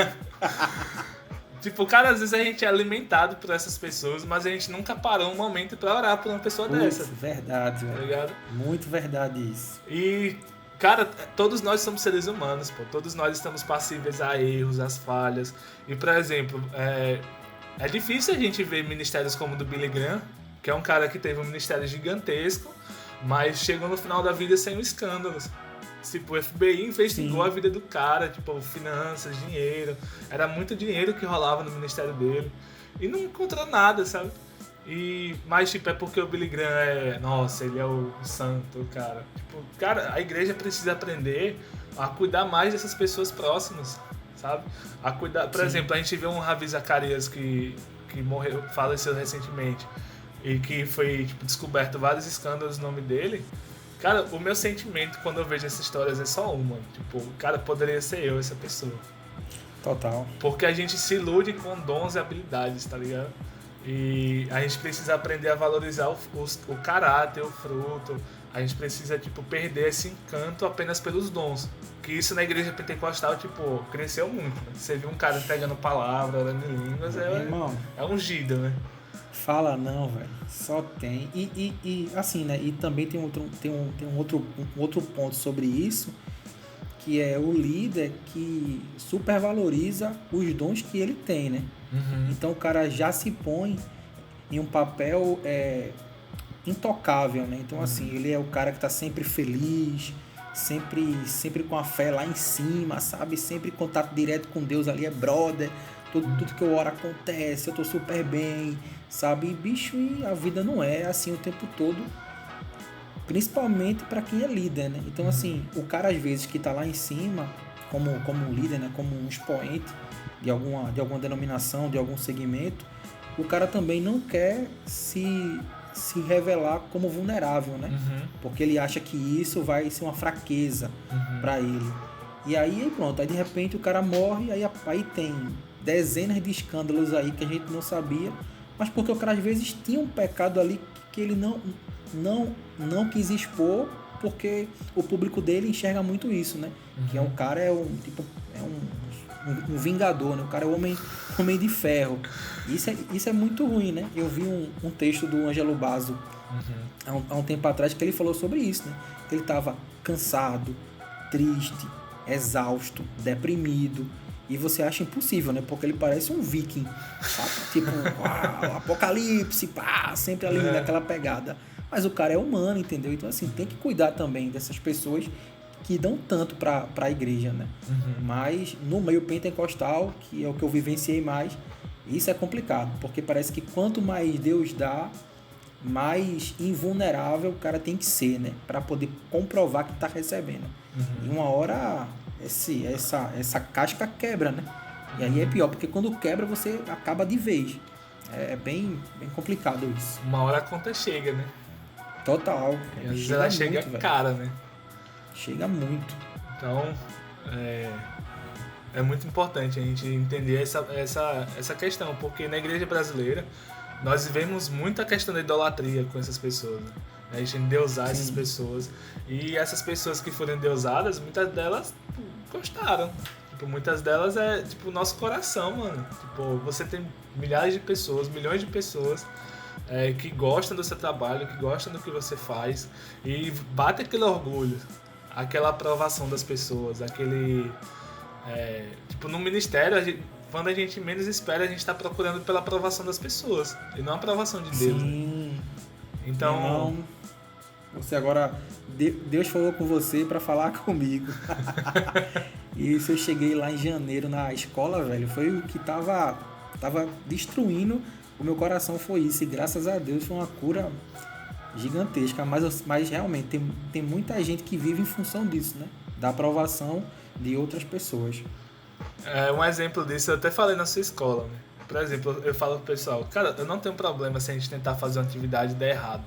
Tipo, cara, às vezes a gente é alimentado por essas pessoas, mas a gente nunca parou um momento pra orar por uma pessoa dessa. Verdade, velho. Tá ligado? Muito verdade isso. E, cara, todos nós somos seres humanos, pô. Todos nós estamos passíveis a erros, às falhas. E, por exemplo, é difícil a gente ver ministérios como o do Billy Graham, que é um cara que teve um ministério gigantesco, mas chegou no final da vida sem escândalos. Tipo, o FBI investigou a vida do cara, tipo, finanças, dinheiro. Era muito dinheiro que rolava no ministério dele. E não encontrou nada, sabe? Mas, tipo, é porque o Billy Graham nossa, ele é o santo, cara. Tipo, cara, a igreja precisa aprender a cuidar mais dessas pessoas próximas, sabe? A cuidar... Por exemplo, a gente vê um Ravi Zacarias que morreu, faleceu recentemente. E que foi, tipo, descoberto vários escândalos no nome dele. Cara, o meu sentimento quando eu vejo essas histórias é só uma. Tipo, cara, poderia ser eu essa pessoa. Total. Porque a gente se ilude com dons e habilidades, tá ligado? E a gente precisa aprender a valorizar o caráter, o fruto. A gente precisa, tipo, perder esse encanto apenas pelos dons. Que isso na igreja pentecostal, tipo, cresceu muito. Né? Você viu um cara entregando palavra, orando em línguas, é ungido, né? Fala não, velho. Só tem. E assim, né? E também tem um outro ponto sobre isso, que é o líder que supervaloriza os dons que ele tem, né? Uhum. Então o cara já se põe em um papel intocável, né? Então assim, ele é o cara que tá sempre feliz, sempre com a fé lá em cima, sabe? Sempre em contato direto com Deus ali, é brother. Tudo que eu oro acontece, eu tô super bem, sabe? E, bicho, a vida não é assim o tempo todo, principalmente para quem é líder, né? Então, assim, o cara às vezes que tá lá em cima, como um líder, né? Como um expoente de alguma denominação, de algum segmento, o cara também não quer se revelar como vulnerável, né? Uhum. Porque ele acha que isso vai ser uma fraqueza para ele. E aí pronto, aí de repente o cara morre, aí tem dezenas de escândalos aí que a gente não sabia, mas porque o cara às vezes tinha um pecado ali que ele não quis expor, porque o público dele enxerga muito isso, né? Que é um cara, um vingador, né? O cara é homem de ferro. Isso é muito ruim, né? Eu vi um texto do Ângelo Basso Há um tempo atrás que ele falou sobre isso, né? Que ele estava cansado, triste, exausto, deprimido. E você acha impossível, né? Porque ele parece um viking, sabe? Tipo, uau, apocalipse, pá, sempre ali naquela pegada. Mas o cara é humano, entendeu? Então, assim, tem que cuidar também dessas pessoas que dão tanto para a igreja, né? Mas no meio pentecostal, que é o que eu vivenciei mais, isso é complicado, porque parece que quanto mais Deus dá, mais invulnerável o cara tem que ser, né? Para poder comprovar que está recebendo. E uma hora essa casca quebra, né? E aí é pior, porque quando quebra você acaba de vez. É bem complicado isso. Uma hora a conta chega, né? Total. E às vezes ela chega cara, né? Chega muito. Então, é muito importante a gente entender essa questão, porque na igreja brasileira nós vivemos muita questão da idolatria com essas pessoas, né? A gente endeusar essas pessoas. E essas pessoas que foram endeusadas, muitas delas gostaram. Tipo, muitas delas é tipo o nosso coração, mano. Tipo, você tem milhares de pessoas, milhões de pessoas que gostam do seu trabalho, que gostam do que você faz. E bate aquele orgulho, aquela aprovação das pessoas, aquele... tipo, no ministério, quando a gente menos espera, a gente está procurando pela aprovação das pessoas. E não a aprovação de Deus. Sim. Né? Então... Você agora... Deus falou com você para falar comigo. E isso eu cheguei lá em janeiro na escola, velho. Foi o que tava destruindo o meu coração, foi isso. E graças a Deus foi uma cura gigantesca. Mas realmente tem muita gente que vive em função disso, né? Da aprovação de outras pessoas. Um exemplo disso, eu até falei na sua escola, né? Por exemplo, eu falo pro pessoal, cara, eu não tenho problema se a gente tentar fazer uma atividade e der errado.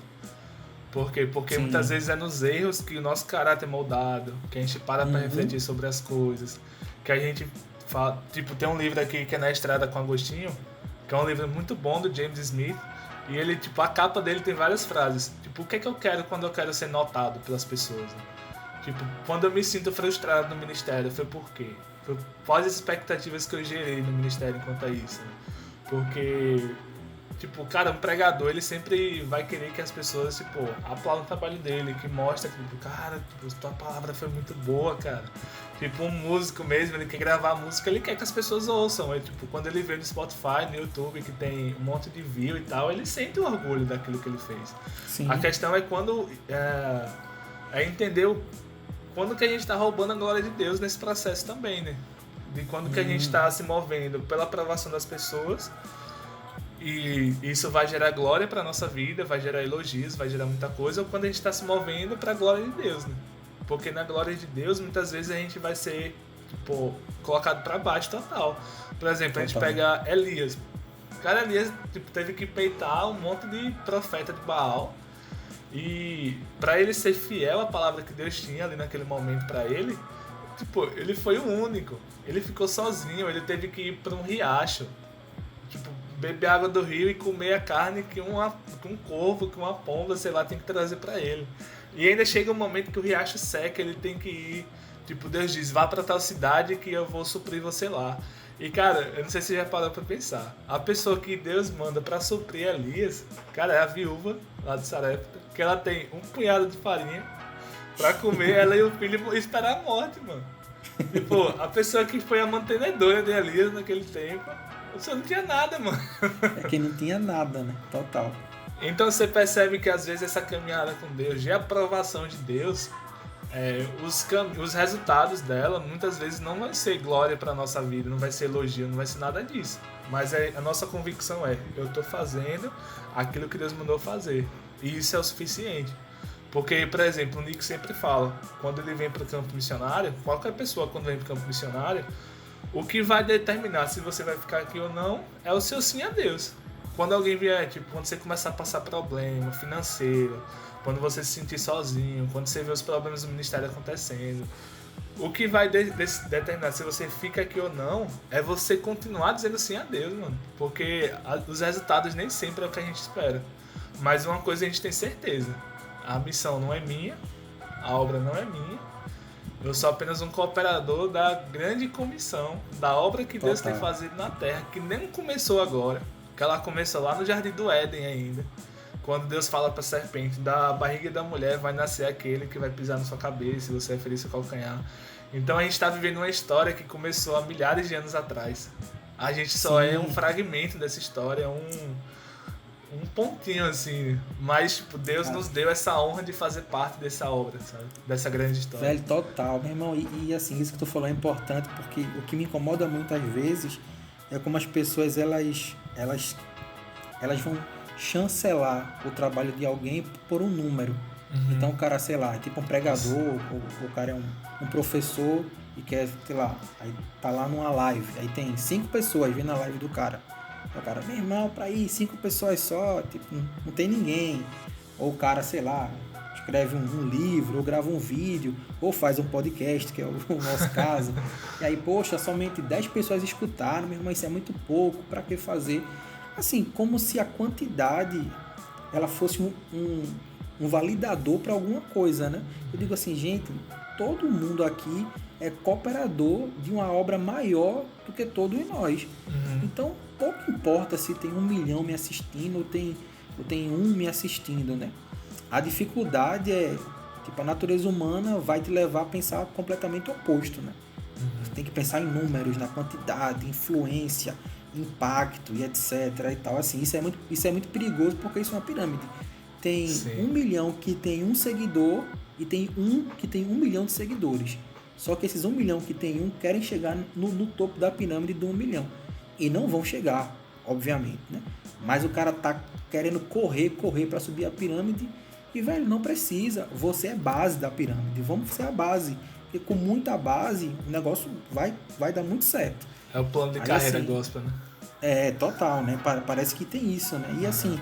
Por quê? Porque muitas vezes é nos erros que o nosso caráter é moldado, que a gente para pra refletir sobre as coisas, que a gente fala, tipo, tem um livro aqui que é Na Estrada com Agostinho, que é um livro muito bom do James Smith, e ele, tipo, a capa dele tem várias frases, tipo, o que é que eu quero quando eu quero ser notado pelas pessoas, né? Tipo, quando eu me sinto frustrado no ministério, foi por quê? Foi quais as expectativas que eu gerei no ministério enquanto a isso, né? Porque, tipo, cara, um pregador, ele sempre vai querer que as pessoas, tipo, aplaudam o trabalho dele, que mostra que, tipo, cara, tipo, tua palavra foi muito boa, cara. Tipo, um músico mesmo, ele quer gravar a música, ele quer que as pessoas ouçam. Tipo, quando ele vê no Spotify, no YouTube, que tem um monte de view e tal, ele sente o orgulho daquilo que ele fez. Sim. A questão é quando... entender quando que a gente está roubando a glória de Deus nesse processo também, né? De quando que a gente está se movendo pela aprovação das pessoas, e isso vai gerar glória para nossa vida, vai gerar elogios, vai gerar muita coisa, ou quando a gente está se movendo para a glória de Deus, né? Porque na glória de Deus, muitas vezes a gente vai ser, tipo, colocado para baixo total. Por exemplo, a gente pega Elias. Cara, Elias, tipo, teve que peitar um monte de profeta de Baal. E para ele ser fiel à palavra que Deus tinha ali naquele momento para ele, tipo, ele foi o único. Ele ficou sozinho, ele teve que ir para um riacho, tipo, beber água do rio e comer a carne que um corvo, que uma pomba, sei lá, tem que trazer para ele. E ainda chega um momento que o riacho seca, ele tem que ir, tipo, Deus diz, vá para tal cidade que eu vou suprir você lá. E, cara, eu não sei se você já parou pra pensar. A pessoa que Deus manda pra suprir Elias, cara, é a viúva lá de Sarepta, que ela tem um punhado de farinha pra comer, ela e o filho esperar a morte, mano. Tipo, a pessoa que foi a mantenedora de Elias naquele tempo, você não tinha nada, mano. É que não tinha nada, né? Total. Então você percebe que às vezes essa caminhada com Deus, de aprovação de Deus, os resultados dela muitas vezes não vai ser glória para nossa vida, não vai ser elogio, não vai ser nada disso. Mas a nossa convicção eu estou fazendo aquilo que Deus mandou fazer. E isso é o suficiente. Porque, por exemplo, o Nick sempre fala, quando ele vem para o campo missionário, qualquer pessoa quando vem para o campo missionário, o que vai determinar se você vai ficar aqui ou não é o seu sim a Deus. Quando alguém vier, tipo, quando você começar a passar problema financeiro, quando você se sentir sozinho, quando você vê os problemas do ministério acontecendo, o que vai determinar se você fica aqui ou não é você continuar dizendo sim a Deus, mano. Porque os resultados nem sempre é o que a gente espera. Mas uma coisa a gente tem certeza, a missão não é minha, a obra não é minha, eu sou apenas um cooperador da grande comissão, da obra que Deus tem fazido na Terra, que nem começou agora, que ela começou lá no Jardim do Éden ainda. quando Deus fala pra serpente, da barriga da mulher vai nascer aquele que vai pisar na sua cabeça e você vai ferir seu calcanhar. Então a gente tá vivendo uma história que começou há milhares de anos atrás. A gente só é um fragmento dessa história, um pontinho assim, mas tipo, Deus nos deu essa honra de fazer parte dessa obra, sabe? Dessa grande história. Velho, total, meu irmão, e assim, isso que tu falou é importante, porque o que me incomoda muitas vezes é como as pessoas, elas vão chancelar o trabalho de alguém por um número. Então o cara, sei lá, é tipo um pregador, o cara é um professor e quer, sei lá, aí tá lá numa live, aí tem 5 pessoas vendo a live do cara. O cara, meu irmão, pra ir 5 pessoas só, tipo, não tem ninguém. Ou o cara, sei lá, escreve um livro, ou grava um vídeo, ou faz um podcast, que é o nosso caso. E aí, poxa, somente 10 pessoas escutaram, meu irmão, isso é muito pouco, pra que fazer? Assim, como se a quantidade, ela fosse um validador para alguma coisa, né? Eu digo assim, gente, todo mundo aqui é cooperador de uma obra maior do que todos nós. Então, pouco importa se tem 1 milhão me assistindo ou tem 1 me assistindo, né? A dificuldade é, tipo, a natureza humana vai te levar a pensar completamente oposto, né? Você tem que pensar em números, na quantidade, influência, impacto e etc e tal. Assim, isso é muito perigoso porque isso é uma pirâmide. Tem 1 milhão que tem um seguidor e tem um que tem 1 milhão de seguidores. Só que esses 1 milhão que tem um querem chegar no topo da pirâmide do 1 milhão. E não vão chegar, obviamente, né? Mas o cara tá querendo correr para subir a pirâmide e, velho, não precisa. Você é base da pirâmide. Vamos ser a base. Porque com muita base, o negócio vai dar muito certo. É o plano de aí, carreira assim, gospel, né? É, total, né? Parece que tem isso, né? E assim,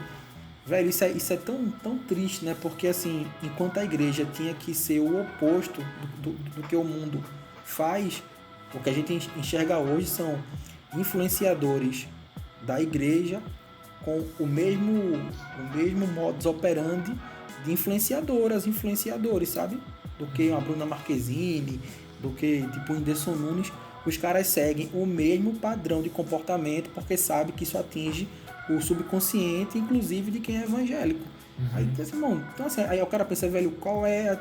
velho, isso é tão triste, né? Porque assim, enquanto a igreja tinha que ser o oposto do que o mundo faz, o que a gente enxerga hoje são influenciadores da igreja com o mesmo modus operandi de influenciadores, sabe? Do que uma Bruna Marquezine, do que tipo o Whindersson Nunes. Os caras seguem o mesmo padrão de comportamento porque sabem que isso atinge o subconsciente, inclusive de quem é evangélico. Aí, irmão, então assim, aí o cara pensa, velho, qual é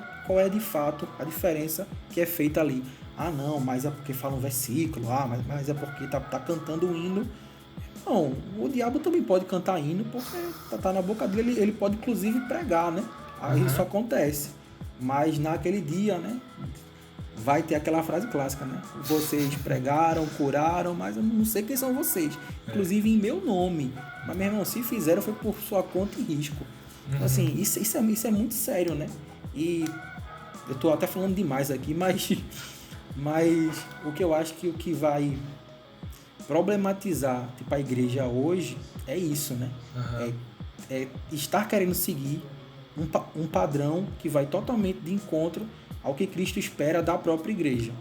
de fato a diferença que é feita ali? Ah, não, mas é porque fala um versículo, mas é porque tá cantando um hino. Não, o diabo também pode cantar hino porque tá na boca dele, ele pode inclusive pregar, né? Aí isso acontece. Mas naquele dia, né? Vai ter aquela frase clássica, né? Vocês pregaram, curaram, mas eu não sei quem são vocês. Inclusive em meu nome. Mas, meu irmão, se fizeram foi por sua conta e risco. Então, assim, isso é muito sério, né? E eu tô até falando demais aqui, mas o que eu acho que o que vai problematizar tipo, a igreja hoje é isso, né? É estar querendo seguir um padrão que vai totalmente de encontro ao que Cristo espera da própria igreja.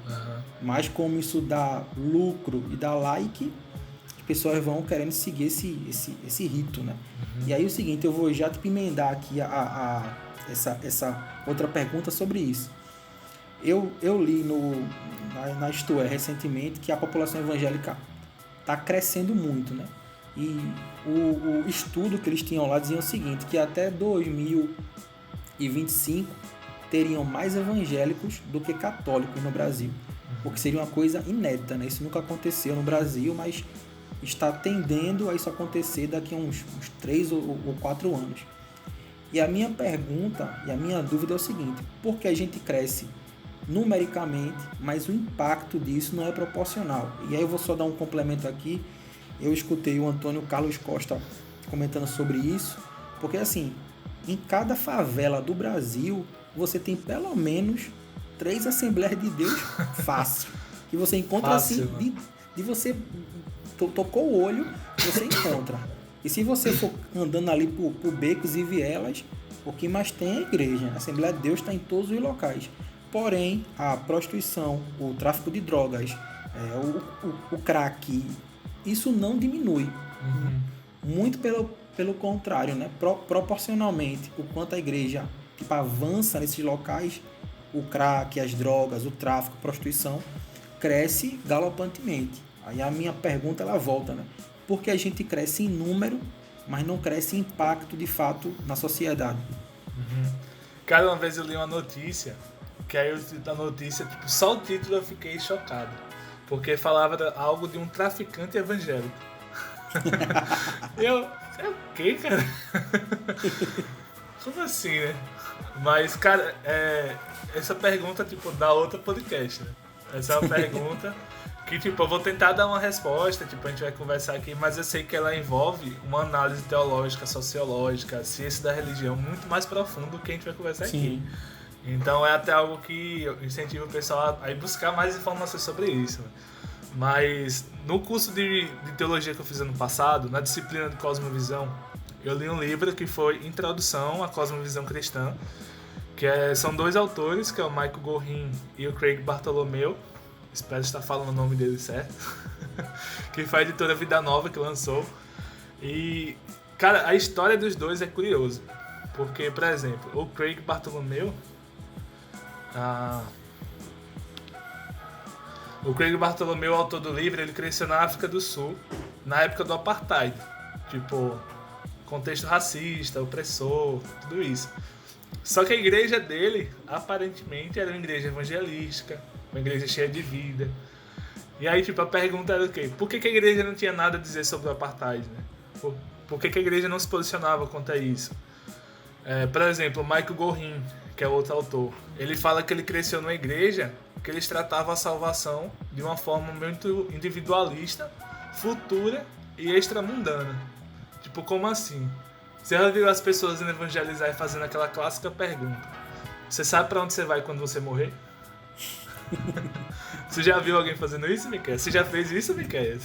Mas como isso dá lucro e dá like, as pessoas vão querendo seguir esse rito, né? E aí o seguinte, eu vou já te emendar aqui essa outra pergunta sobre isso. Eu li na Isto É recentemente que a população evangélica está crescendo muito, né? E o estudo que eles tinham lá dizia o seguinte, que até 2025 teriam mais evangélicos do que católicos no Brasil. O que seria uma coisa inédita, né? Isso nunca aconteceu no Brasil, mas está tendendo a isso acontecer daqui a uns 3 ou 4 anos. E a minha pergunta e a minha dúvida é o seguinte, por que a gente cresce numericamente, mas o impacto disso não é proporcional? E aí eu vou só dar um complemento aqui. Eu escutei o Antônio Carlos Costa comentando sobre isso, porque assim, em cada favela do Brasil, você tem pelo menos 3 Assembleias de Deus fácil. Que você encontra fácil, assim, de você tocou o olho, você encontra. E se você for andando ali por becos e vielas, o que mais tem é a igreja. A Assembleia de Deus está em todos os locais. Porém, a prostituição, o tráfico de drogas, o crack, isso não diminui. Muito pelo contrário, né? Proporcionalmente, o quanto a igreja tipo, avança nesses locais, o crack, as drogas, o tráfico, a prostituição, cresce galopantemente. Aí a minha pergunta, ela volta, né? Porque a gente cresce em número, mas não cresce impacto de fato na sociedade. Cara, uma vez eu li uma notícia, que aí o título da notícia, tipo, só o título eu fiquei chocado. Porque falava algo de um traficante evangélico. É o quê, cara? Como assim, né? Mas, cara, essa pergunta, tipo, dá outro podcast, né? Essa é uma pergunta que, tipo, eu vou tentar dar uma resposta, tipo, a gente vai conversar aqui, mas eu sei que ela envolve uma análise teológica, sociológica, ciência da religião muito mais profunda do que a gente vai conversar aqui. Então é até algo que eu incentivo o pessoal a ir buscar mais informações sobre isso, né? Mas no curso de teologia que eu fiz ano passado, na disciplina de Cosmovisão, eu li um livro que foi Introdução à Cosmovisão Cristã, que são dois autores, que é o Michael Gorin e o Craig Bartholomew, espero estar falando o nome dele certo, que foi a editora Vida Nova que lançou. E, cara, a história dos dois é curiosa, porque, por exemplo, o Craig Bartholomew, o autor do livro, ele cresceu na África do Sul, na época do Apartheid. Tipo, contexto racista, opressor, tudo isso. Só que a igreja dele, aparentemente, era uma igreja evangelística, uma igreja cheia de vida. E aí, tipo, a pergunta era o quê? Por que a igreja não tinha nada a dizer sobre o Apartheid, né? Por que a igreja não se posicionava contra isso? Por exemplo, o Michael Gorin, que é outro autor, ele fala que ele cresceu numa igreja que eles tratavam a salvação de uma forma muito individualista, futura e extramundana. Tipo, como assim? Você já viu as pessoas indo evangelizar e fazendo aquela clássica pergunta: você sabe pra onde você vai quando você morrer? Você já viu alguém fazendo isso, Miquel? Você já fez isso, Miquel?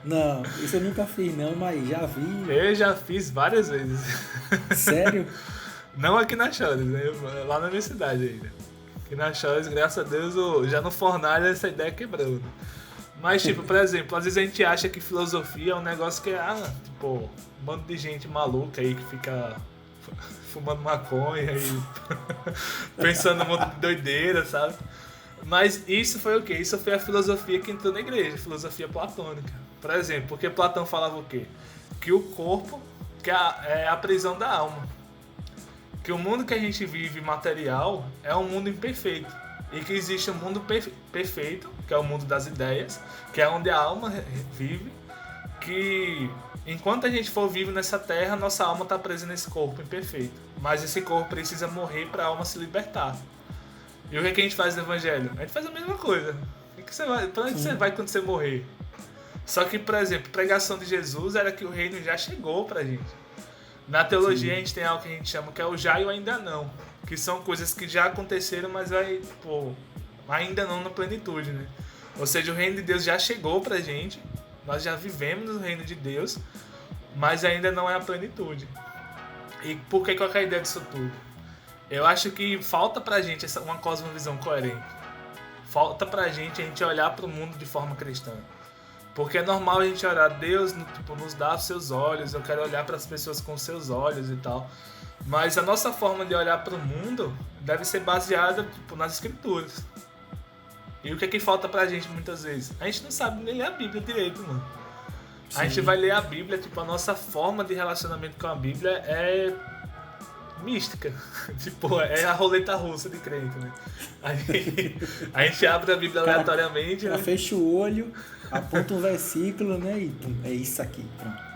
Não, isso eu nunca fiz não, mas já vi. Eu já fiz várias vezes. Sério? Não aqui na Chores, né? Lá na minha cidade ainda. Aqui na Chores, graças a Deus, já no fornalha essa ideia quebrou, né? Mas, tipo, por exemplo, às vezes a gente acha que filosofia é um negócio que tipo, um bando de gente maluca aí que fica fumando maconha e pensando um monte de doideira, sabe? Mas isso foi o quê? Isso foi a filosofia que entrou na igreja, filosofia platônica. Por exemplo, porque Platão falava o quê? Que o corpo é a prisão da alma. Que o mundo que a gente vive material é um mundo imperfeito. E que existe um mundo perfeito, que é o mundo das ideias, que é onde a alma vive, que enquanto a gente for vivo nessa terra, nossa alma está presa nesse corpo imperfeito. Mas esse corpo precisa morrer para a alma se libertar. E o que a gente faz no Evangelho? A gente faz a mesma coisa. Para onde você vai quando você morrer? Só que, por exemplo, a pregação de Jesus era que o reino já chegou pra gente. Na teologia a gente tem algo que a gente chama que é o já e o ainda não. Que são coisas que já aconteceram, mas ainda não na plenitude, né? Ou seja, o reino de Deus já chegou pra gente, nós já vivemos no reino de Deus, mas ainda não é a plenitude. E por que qual é a ideia disso tudo? Eu acho que falta pra gente uma cosmovisão coerente. Falta pra gente a gente olhar pro mundo de forma cristã. Porque é normal a gente orar, Deus nos dá os seus olhos, eu quero olhar para as pessoas com os seus olhos e tal. Mas a nossa forma de olhar para o mundo deve ser baseada nas escrituras. E o que é que falta pra gente muitas vezes? A gente não sabe nem ler a Bíblia direito, mano. Sim. A gente vai ler a Bíblia, a nossa forma de relacionamento com a Bíblia é mística. É a roleta russa de crente, né? A gente abre a Bíblia aleatoriamente, né? Fecha o olho, aponta um versículo, né? E é isso aqui, pronto.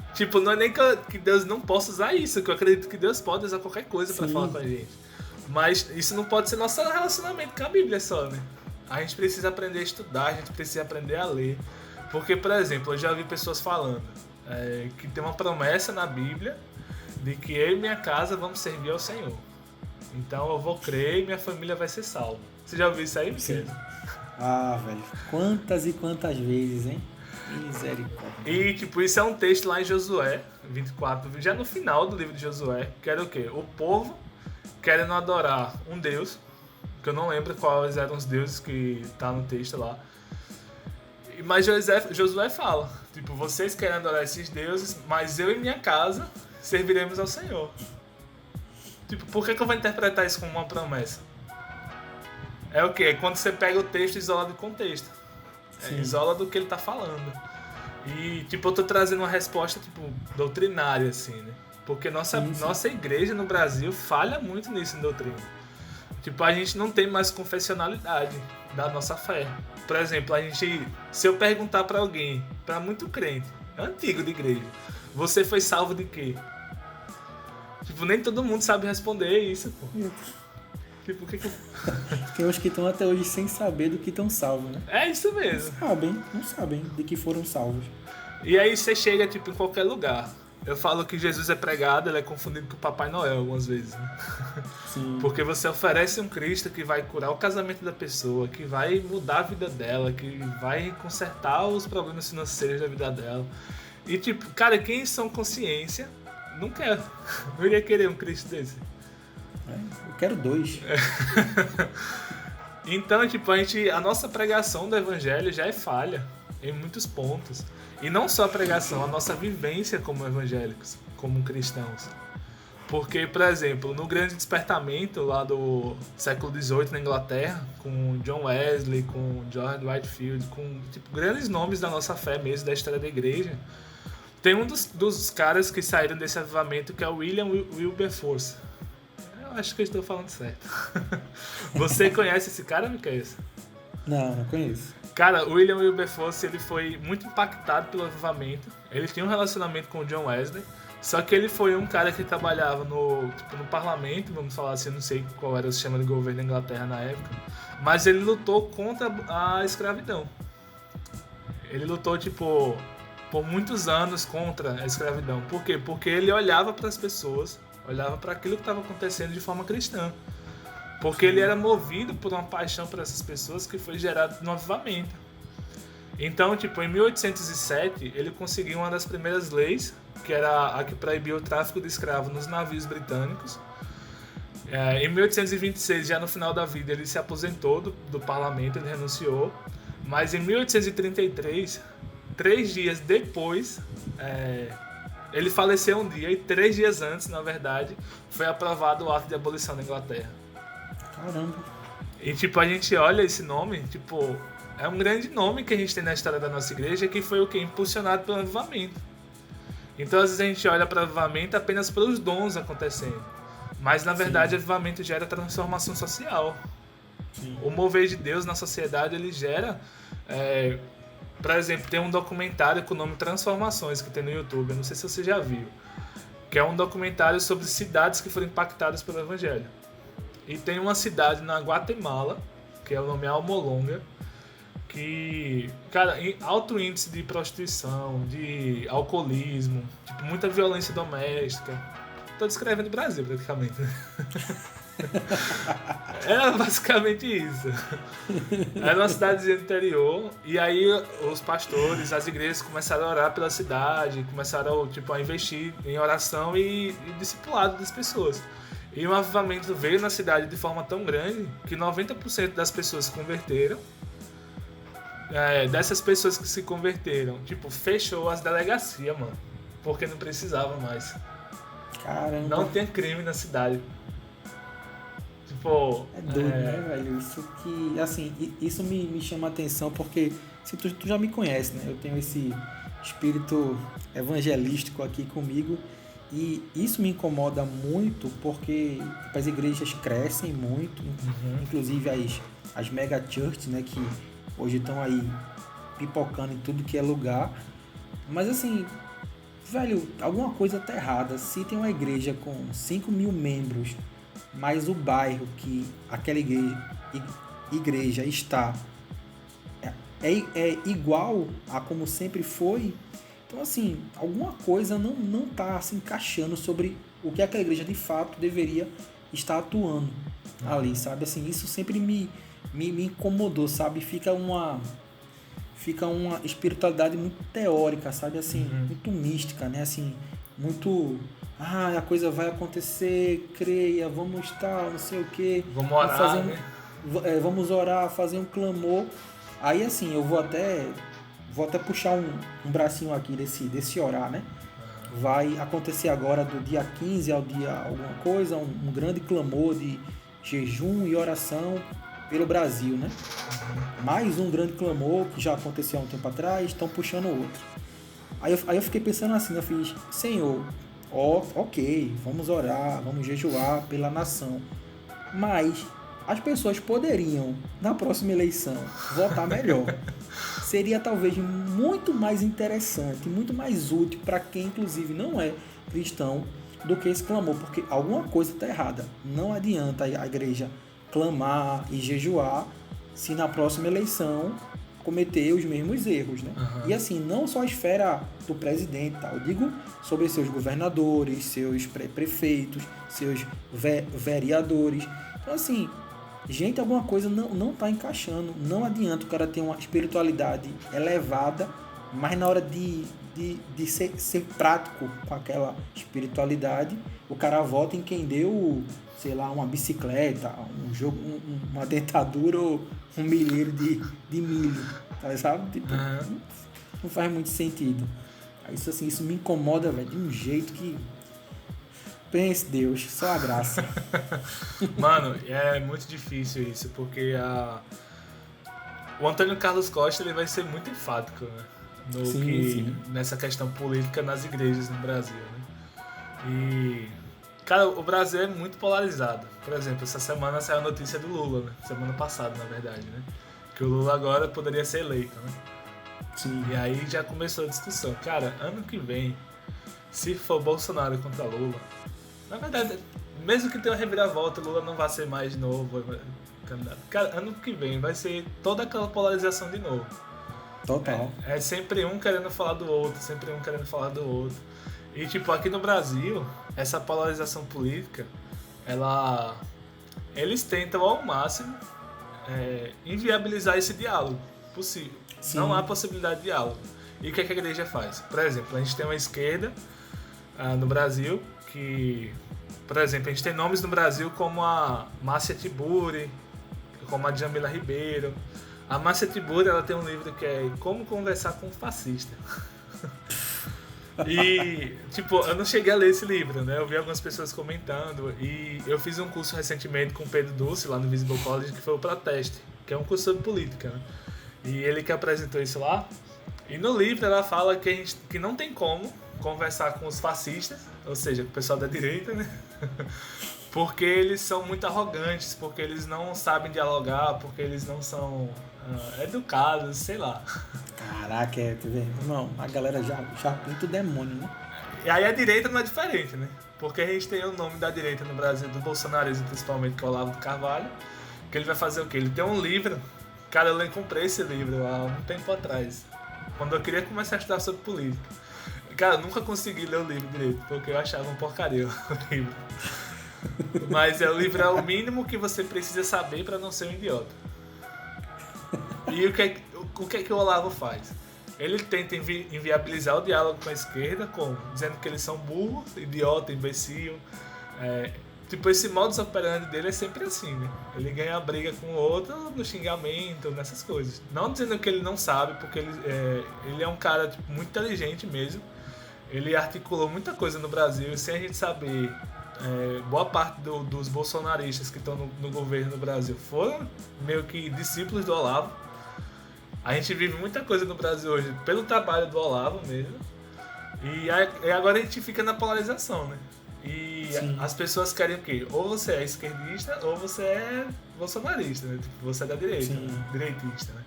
Não é nem que Deus não possa usar isso, que eu acredito que Deus pode usar qualquer coisa pra falar com a gente. Mas isso não pode ser nosso relacionamento com a Bíblia só, né? A gente precisa aprender a estudar, a gente precisa aprender a ler. Porque, por exemplo, eu já vi pessoas falando que tem uma promessa na Bíblia de que eu e minha casa vamos servir ao Senhor. Então eu vou crer e minha família vai ser salva. Você já ouviu isso aí, Miquel? Velho, quantas e quantas vezes, hein? Misericórdia. E, isso é um texto lá em Josué 24, já no final do livro de Josué, que era o quê? O povo querendo adorar um Deus, que eu não lembro quais eram os deuses que tá no texto lá. Mas Josué fala, vocês querem adorar esses deuses, mas eu e minha casa serviremos ao Senhor. Por que eu vou interpretar isso como uma promessa? É o quê? Quando você pega o texto e isola do contexto. Isola do que ele está falando. E, tipo, eu tô trazendo uma resposta, tipo, doutrinária, assim, né? Porque nossa igreja no Brasil falha muito nisso em doutrina. Tipo, a gente não tem mais confessionalidade da nossa fé. Por exemplo, se eu perguntar pra alguém, pra muito crente, antigo de igreja, você foi salvo de quê? Tipo, nem todo mundo sabe responder isso, pô. Tipo, o que Tem uns que estão até hoje sem saber do que estão salvos, né? É isso mesmo. Não sabem de que foram salvos. E aí você chega, tipo, em qualquer lugar. Eu falo que Jesus é pregado, ele é confundido com o Papai Noel algumas vezes, né? Sim. Porque você oferece um Cristo que vai curar o casamento da pessoa, que vai mudar a vida dela, que vai consertar os problemas financeiros da vida dela. E tipo, cara, quem são consciência não quer. Não iria querer um Cristo desse. Eu quero 2. Então, tipo, a nossa pregação do evangelho já é falha em muitos pontos. E não só a pregação, a nossa vivência como evangélicos, como cristãos. Porque, por exemplo, no grande despertamento lá do século XVIII na Inglaterra, com John Wesley, com George Whitefield, com tipo, grandes nomes da nossa fé mesmo, da história da igreja, tem um dos caras que saíram desse avivamento que é o William Wilberforce. Eu acho que eu estou falando certo. Você conhece esse cara, Micael? Não conheço. Cara, o William Wilberforce, ele foi muito impactado pelo avivamento. Ele tinha um relacionamento com o John Wesley, só que ele foi um cara que trabalhava no parlamento, vamos falar assim, eu não sei qual era o sistema de governo da Inglaterra na época, mas ele lutou contra a escravidão. Ele lutou, tipo, por muitos anos contra a escravidão. Por quê? Porque ele olhava para as pessoas, olhava para aquilo que estava acontecendo de forma cristã. Porque ele era movido por uma paixão por essas pessoas que foi gerada no avivamento. Então, tipo, em 1807, ele conseguiu uma das primeiras leis, que era a que proibia o tráfico de escravos nos navios britânicos. Em 1826, já no final da vida, ele se aposentou do parlamento, ele renunciou. Mas em 1833, 3 dias depois, ele faleceu um dia, e 3 dias antes, na verdade, foi aprovado o ato de abolição na Inglaterra. Caramba. E tipo, a gente olha esse nome, tipo, é um grande nome que a gente tem na história da nossa igreja, que foi o que? Impulsionado pelo avivamento. Então às vezes a gente olha para o avivamento apenas pelos dons acontecendo. Mas na verdade o avivamento gera transformação social. Sim. O mover de Deus na sociedade, ele gera... por exemplo, tem um documentário com o nome Transformações, que tem no YouTube, eu não sei se você já viu. Que é um documentário sobre cidades que foram impactadas pelo evangelho. E tem uma cidade na Guatemala, que é o nome Almolonga, que, cara, alto índice de prostituição, de alcoolismo, tipo, muita violência doméstica. Tô descrevendo o Brasil, praticamente, né? Era basicamente isso. Era uma cidadezinha do interior, e aí os pastores, as igrejas começaram a orar pela cidade, começaram, tipo, a investir em oração e discipulado das pessoas. E o avivamento veio na cidade de forma tão grande que 90% das pessoas se converteram. Dessas pessoas que se converteram, tipo, fechou as delegacias, mano. Porque não precisava mais. Caramba. Não tem crime na cidade. Tipo... É doido, né, velho? Isso que... Assim, isso me chama a atenção porque... Se tu já me conhece, né? Eu tenho esse espírito evangelístico aqui comigo. E isso me incomoda muito porque as igrejas crescem muito, inclusive as mega churches, né, que hoje estão aí pipocando em tudo que é lugar. Mas assim, velho, alguma coisa tá errada. Se tem uma igreja com 5 mil membros, mas o bairro que aquela igreja está é igual a como sempre foi. Então, assim, alguma coisa não tá se encaixando sobre o que aquela igreja de fato deveria estar atuando ali, sabe? Assim, isso sempre me incomodou, sabe? Fica uma espiritualidade muito teórica, sabe? Assim, muito mística, né? Assim, muito... a coisa vai acontecer, creia, vamos estar, não sei o quê. Vamos orar, vamos orar, fazer um clamor. Aí, assim, eu vou até puxar um bracinho aqui desse orar, né? Vai acontecer agora do dia 15 ao dia alguma coisa, um grande clamor de jejum e oração pelo Brasil, né? Mais um grande clamor que já aconteceu há um tempo atrás, estão puxando outro. Aí eu fiquei pensando assim, eu fiz, Senhor, ok, vamos orar, vamos jejuar pela nação. Mas as pessoas poderiam, na próxima eleição, votar melhor. Seria talvez muito mais interessante, muito mais útil para quem, inclusive, não é cristão, do que esse clamor, porque alguma coisa está errada. Não adianta a igreja clamar e jejuar se na próxima eleição cometer os mesmos erros, né? Uhum. E assim, não só a esfera do presidente, tá? Eu digo sobre seus governadores, seus prefeitos, seus vereadores. Então assim, gente, alguma coisa não tá encaixando. Não adianta o cara ter uma espiritualidade elevada, mas na hora de ser prático com aquela espiritualidade, o cara vota em quem deu, sei lá, uma bicicleta, um jogo, uma dentadura ou um milheiro de milho, sabe? Tipo, não faz muito sentido. Isso me incomoda, velho, de um jeito que... Pense, Deus, só a graça. Mano, é muito difícil isso, porque o Antônio Carlos Costa ele vai ser muito enfático, né? Sim. Nessa questão política nas igrejas no Brasil, né? E, cara, o Brasil é muito polarizado. Por exemplo, essa semana saiu a notícia do Lula, né? Semana passada, na verdade, né? Que o Lula agora poderia ser eleito, né? Sim. E aí já começou a discussão. Cara, ano que vem, se for Bolsonaro contra Lula, na verdade, mesmo que tenha uma reviravolta, Lula não vai ser mais de novo candidato. Cara, ano que vem vai ser toda aquela polarização de novo. Total. É sempre um querendo falar do outro, E tipo, aqui no Brasil, essa polarização política, eles tentam ao máximo inviabilizar esse diálogo possível. Sim. Não há possibilidade de diálogo. E o que a igreja faz? Por exemplo, a gente tem uma esquerda no Brasil que, por exemplo, a gente tem nomes no Brasil como a Márcia Tiburi, como a Djamila Ribeiro. A Márcia Tiburi, ela tem um livro que é Como Conversar com um Fascista. E, tipo, eu não cheguei a ler esse livro, né? Eu vi algumas pessoas comentando e eu fiz um curso recentemente com o Pedro Dulce, lá no Visible College, que foi o Proteste, que é um curso sobre política, né? E ele que apresentou isso lá. E no livro ela fala que não tem como conversar com os fascistas, ou seja, com o pessoal da direita, né? Porque eles são muito arrogantes, porque eles não sabem dialogar, porque eles não são educados, sei lá. Caraca, irmão, a galera já pinta o demônio, né? E aí a direita não é diferente, né? Porque a gente tem o nome da direita no Brasil, do bolsonarismo principalmente, que é o Olavo de Carvalho, que ele vai fazer o quê? Ele tem um livro, cara, eu comprei esse livro há um tempo atrás, quando eu queria começar a estudar sobre política. Cara, eu nunca consegui ler o livro direito, porque eu achava uma porcaria o livro. Mas o livro é o mínimo que você precisa saber para não ser um idiota. E o que é que o Olavo faz? Ele tenta inviabilizar o diálogo com a esquerda, dizendo que eles são burros, idiota, imbecil. Tipo, esse modus operandi dele é sempre assim, né? Ele ganha a briga com o outro no xingamento, nessas coisas. Não dizendo que ele não sabe, porque ele é um cara tipo, muito inteligente mesmo. Ele articulou muita coisa no Brasil sem a gente saber. Boa parte dos bolsonaristas que estão no governo do Brasil foram meio que discípulos do Olavo. A gente vive muita coisa no Brasil hoje pelo trabalho do Olavo mesmo. E agora a gente fica na polarização, né? E Sim. As pessoas querem o quê? Ou você é esquerdista ou você é bolsonarista, né? Tipo, você é da direita, né? Direitista, né?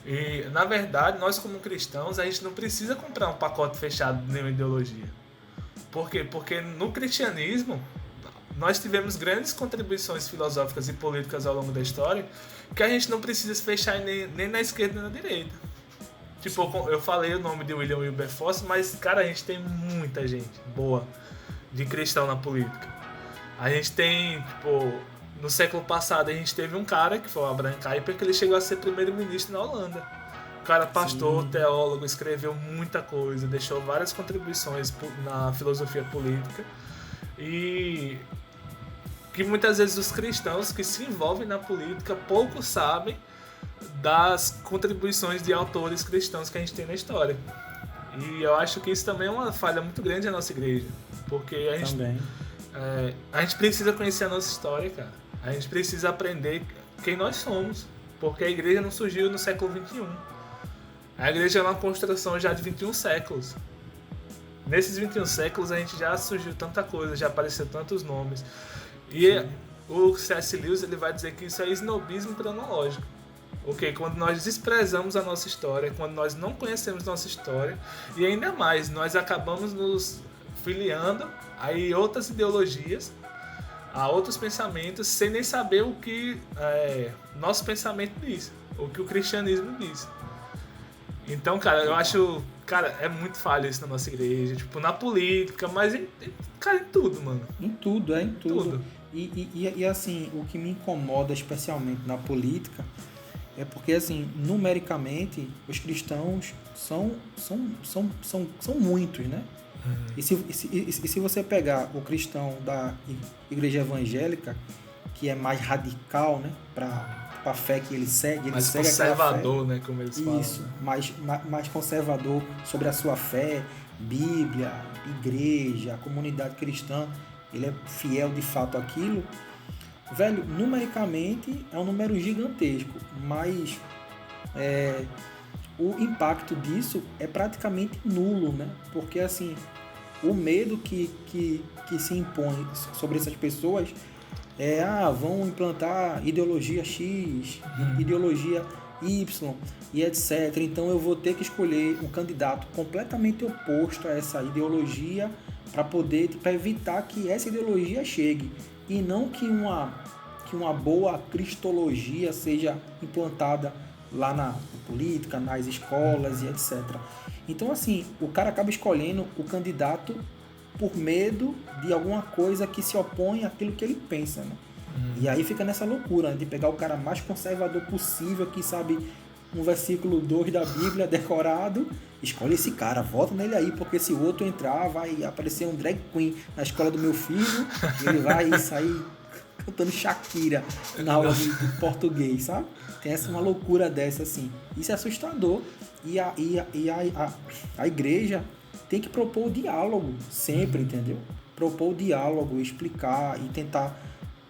E, na verdade, nós como cristãos, a gente não precisa comprar um pacote fechado de nenhuma ideologia. Por quê? Porque no cristianismo, nós tivemos grandes contribuições filosóficas e políticas ao longo da história que a gente não precisa se fechar nem na esquerda nem na direita. Tipo, eu falei o nome de William Wilberforce, mas, cara, a gente tem muita gente boa de cristão na política. A gente tem, tipo, no século passado a gente teve um cara, que foi o Abraham Kuyper, que ele chegou a ser primeiro-ministro na Holanda. O cara, pastor, Sim. teólogo, escreveu muita coisa, deixou várias contribuições na filosofia política e que muitas vezes os cristãos que se envolvem na política pouco sabem das contribuições de autores cristãos que a gente tem na história. E eu acho que isso também é uma falha muito grande da nossa igreja, porque a gente precisa conhecer a nossa história, cara. A gente precisa aprender quem nós somos, porque a igreja não surgiu no século XXI. A igreja é uma construção já de 21 séculos. Nesses 21 séculos a gente já surgiu tanta coisa, já apareceu tantos nomes. E o C.S. Lewis ele vai dizer que isso é snobismo cronológico. Ok, quando nós desprezamos a nossa história, quando nós não conhecemos nossa história, e ainda mais, nós acabamos nos filiando a outras ideologias, a outros pensamentos, sem nem saber o que nosso pensamento diz, o que o cristianismo diz. Então, cara, eu acho... Cara, é muito falha isso na nossa igreja, tipo, na política, mas cara, em tudo, mano. Em tudo. E assim, o que me incomoda especialmente na política é porque, assim, numericamente, os cristãos são muitos, né? E se você pegar o cristão da igreja evangélica, que é mais radical, né? Pra fé que ele segue, mais conservador, né? Como eles falam. Isso, mais conservador sobre a sua fé, Bíblia, igreja, comunidade cristã, ele é fiel de fato àquilo. Velho, numericamente é um número gigantesco, mas o impacto disso é praticamente nulo, né? Porque, assim, o medo que se impõe sobre essas pessoas vão implantar ideologia X, ideologia Y e etc. Então eu vou ter que escolher um candidato completamente oposto a essa ideologia para evitar que essa ideologia chegue. E não que uma boa cristologia seja implantada lá na política, nas escolas e etc. Então, assim, o cara acaba escolhendo o candidato por medo de alguma coisa que se opõe àquilo que ele pensa, né? E aí fica nessa loucura, né, de pegar o cara mais conservador possível, que sabe um versículo 2 da Bíblia decorado, escolhe esse cara, vota nele aí, porque se o outro entrar, vai aparecer um drag queen na escola do meu filho, e ele vai sair cantando Shakira na aula de português, sabe? Tem uma loucura dessa, assim. Isso é assustador. E a igreja tem que propor o diálogo sempre, entendeu? Propor o diálogo, explicar e tentar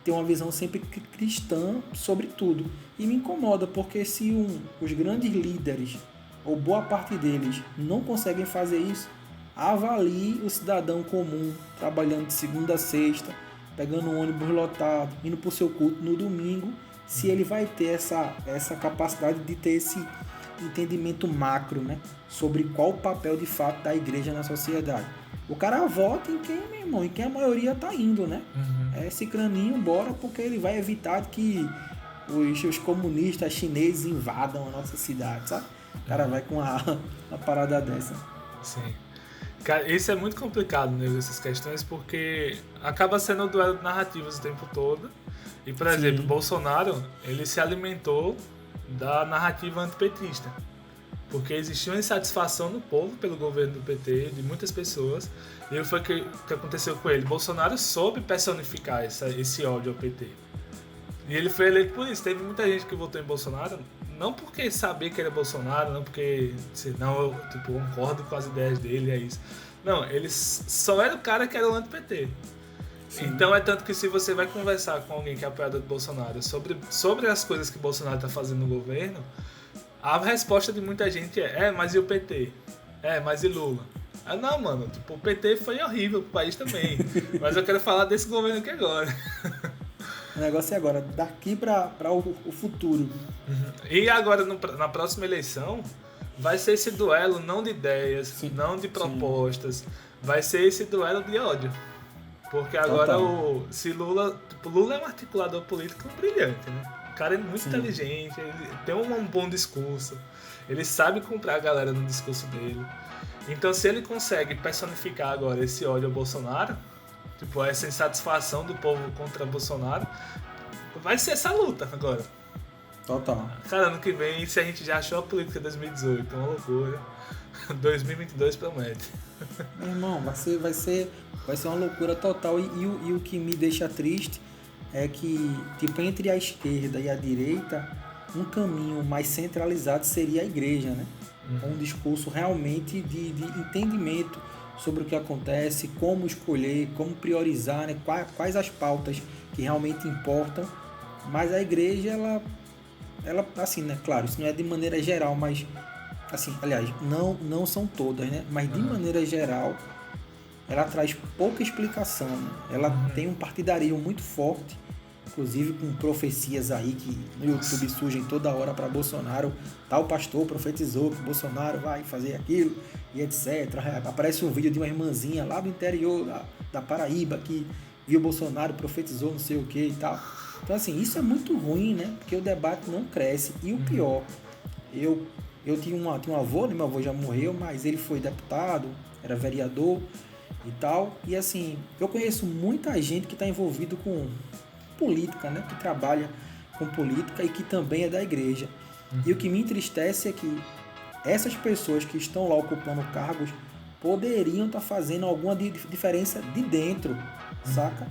ter uma visão sempre cristã sobre tudo. E me incomoda, porque se os grandes líderes, ou boa parte deles, não conseguem fazer isso, avalie o cidadão comum, trabalhando de segunda a sexta, pegando um ônibus lotado, indo para o seu culto no domingo, se ele vai ter essa capacidade de ter esse entendimento macro, né, sobre qual o papel de fato da igreja na sociedade. O cara vota em quem, meu irmão, em quem a maioria tá indo, né? É esse craninho, bora, porque ele vai evitar que os comunistas chineses invadam a nossa cidade, sabe? O cara vai com uma parada dessa. Sim. Cara, isso é muito complicado, né, essas questões, porque acaba sendo um duelo de narrativas o tempo todo. E, por exemplo, Bolsonaro, ele se alimentou da narrativa antipetista. Porque existia uma insatisfação no povo pelo governo do PT, de muitas pessoas, e foi o que aconteceu com ele. Bolsonaro soube personificar esse ódio ao PT. E ele foi eleito por isso. Teve muita gente que votou em Bolsonaro, não porque sabia que era Bolsonaro, não porque eu concordo com as ideias dele, é isso. Não, ele só era o cara que era o anti-PT. Sim. Então é tanto que se você vai conversar com alguém que é apoiador de Bolsonaro sobre as coisas que Bolsonaro está fazendo no governo, a resposta de muita gente mas e o PT? Mas e Lula? Não, mano, o PT foi horrível pro país também, mas eu quero falar desse governo aqui agora. O negócio é agora, daqui para o futuro. E agora, na próxima eleição, vai ser esse duelo não de ideias, sim, não de propostas, sim, vai ser esse duelo de ódio. Porque agora se Lula é um articulador político brilhante, né? O cara é muito sim, inteligente, ele tem um bom discurso, ele sabe comprar a galera no discurso dele. Então, se ele consegue personificar agora esse ódio ao Bolsonaro, essa insatisfação do povo contra Bolsonaro, vai ser essa luta agora. Total. Cara, ano que vem, se a gente já achou a política 2018, é uma loucura. 2022 promete. Meu irmão, vai ser uma loucura total. E o que me deixa triste é que, entre a esquerda e a direita, um caminho mais centralizado seria a igreja, né? Com um discurso realmente de entendimento sobre o que acontece, como escolher, como priorizar, né? Quais as pautas que realmente importam. Mas a igreja, ela assim, né? Claro, isso não é de maneira geral, mas assim, aliás, não são todas, né? Mas de maneira geral, ela traz pouca explicação, né? Ela tem um partidarismo muito forte, inclusive com profecias aí que no YouTube surgem toda hora para Bolsonaro. Tal pastor profetizou que Bolsonaro vai fazer aquilo e etc. Aparece um vídeo de uma irmãzinha lá do interior da Paraíba que viu Bolsonaro, profetizou não sei o que e tal. Então, assim, isso é muito ruim, né? Porque o debate não cresce. E o pior, eu tinha um avô, né? Meu avô já morreu, mas ele foi deputado, era vereador e tal. E, assim, eu conheço muita gente que está envolvido com política, né? Que trabalha com política e que também é da igreja. E o que me entristece é que essas pessoas que estão lá ocupando cargos poderiam estar fazendo alguma diferença de dentro, saca?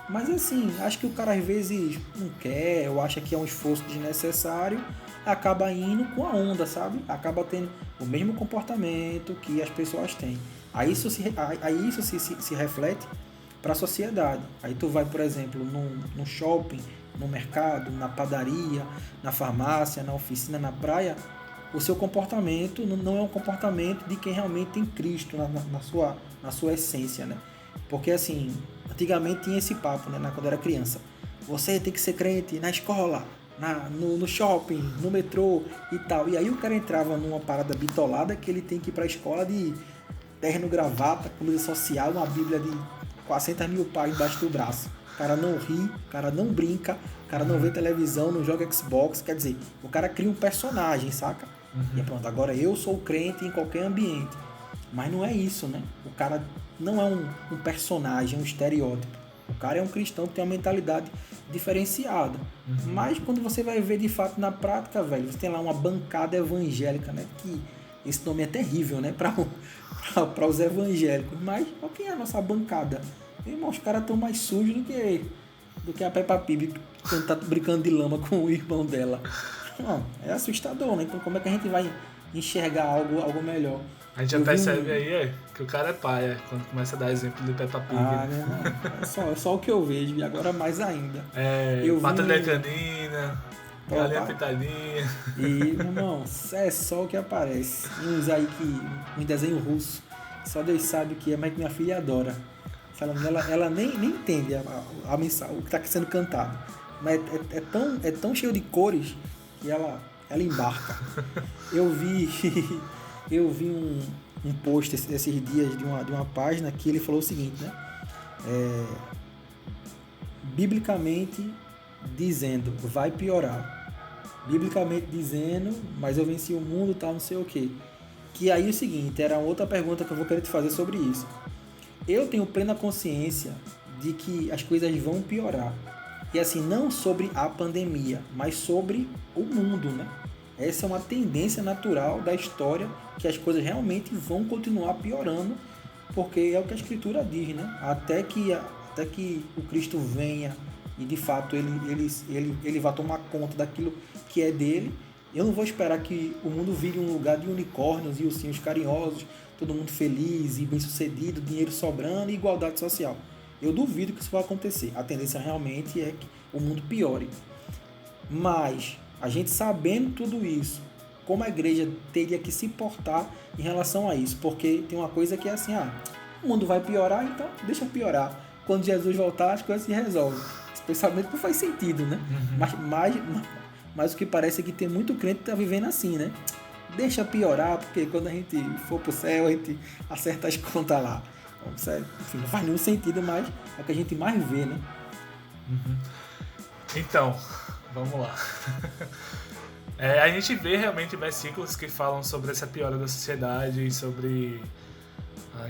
Mas assim, acho que o cara às vezes não quer, ou acha que é um esforço desnecessário, acaba indo com a onda, sabe? Acaba tendo o mesmo comportamento que as pessoas têm. Aí isso se reflete para a sociedade. Aí tu vai, por exemplo, no shopping, no mercado, na padaria, na farmácia, na oficina, na praia, o seu comportamento não é um comportamento de quem realmente tem Cristo na sua essência, né? Porque assim, antigamente tinha esse papo, né, quando eu era criança. Você tem que ser crente na escola, no shopping, no metrô e tal. E aí o cara entrava numa parada bitolada que ele tem que ir pra escola de terno, gravata, camisa social, uma bíblia de 400 mil páginas embaixo do braço. O cara não ri, o cara não brinca, o cara não vê televisão, não joga Xbox. Quer dizer, o cara cria um personagem, saca? E pronto, agora eu sou crente em qualquer ambiente. Mas não é isso, né? O cara não é um personagem, um estereótipo. O cara é um cristão que tem uma mentalidade diferenciada. Mas quando você vai ver de fato na prática, velho, você tem lá uma bancada evangélica, né? Que esse nome é terrível, né? Para os evangélicos. Mas qual que é a nossa bancada? Irmão, os caras estão mais sujos do que a Peppa Pig quando tá brincando de lama com o irmão dela. Não, é assustador, né? Então como é que a gente vai enxergar algo melhor? A gente já percebe aí que o cara é pai, quando começa a dar exemplo de Peppa Pig. Ah, meu irmão, é só o que eu vejo, e agora mais ainda. Patrulha Canina, Galinha Pitadinha. E, meu irmão, é só o que aparece. Um desenho russo, só Deus sabe o que é, mas que minha filha adora. Ela nem entende a mensagem, o que está sendo cantado. Mas é tão cheio de cores que ela embarca. Eu vi um post esses dias de uma página que ele falou o seguinte, né? Biblicamente dizendo, vai piorar. Biblicamente dizendo, mas eu venci o mundo, tal, não sei o quê. Que aí é o seguinte, era outra pergunta que eu vou querer te fazer sobre isso. Eu tenho plena consciência de que as coisas vão piorar. E assim, não sobre a pandemia, mas sobre o mundo, né? Essa é uma tendência natural da história, que as coisas realmente vão continuar piorando, porque é o que a Escritura diz, né? Até que o Cristo venha e de fato ele vai tomar conta daquilo que é dele. Eu não vou esperar que o mundo vire um lugar de unicórnios e ursinhos carinhosos, todo mundo feliz e bem-sucedido, dinheiro sobrando e igualdade social. Eu duvido que isso vai acontecer. A tendência realmente é que o mundo piore. Mas a gente sabendo tudo isso, como a igreja teria que se portar em relação a isso? Porque tem uma coisa que é assim, o mundo vai piorar, então deixa piorar. Quando Jesus voltar, as coisas se resolvem. Esse pensamento não faz sentido, né? Mas o que parece é que tem muito crente que está vivendo assim, né? Deixa piorar, porque quando a gente for pro céu, a gente acerta as contas lá. Enfim, não faz nenhum sentido, mas é o que a gente mais vê, né? Então, vamos lá. A gente vê realmente versículos que falam sobre essa piora da sociedade e sobre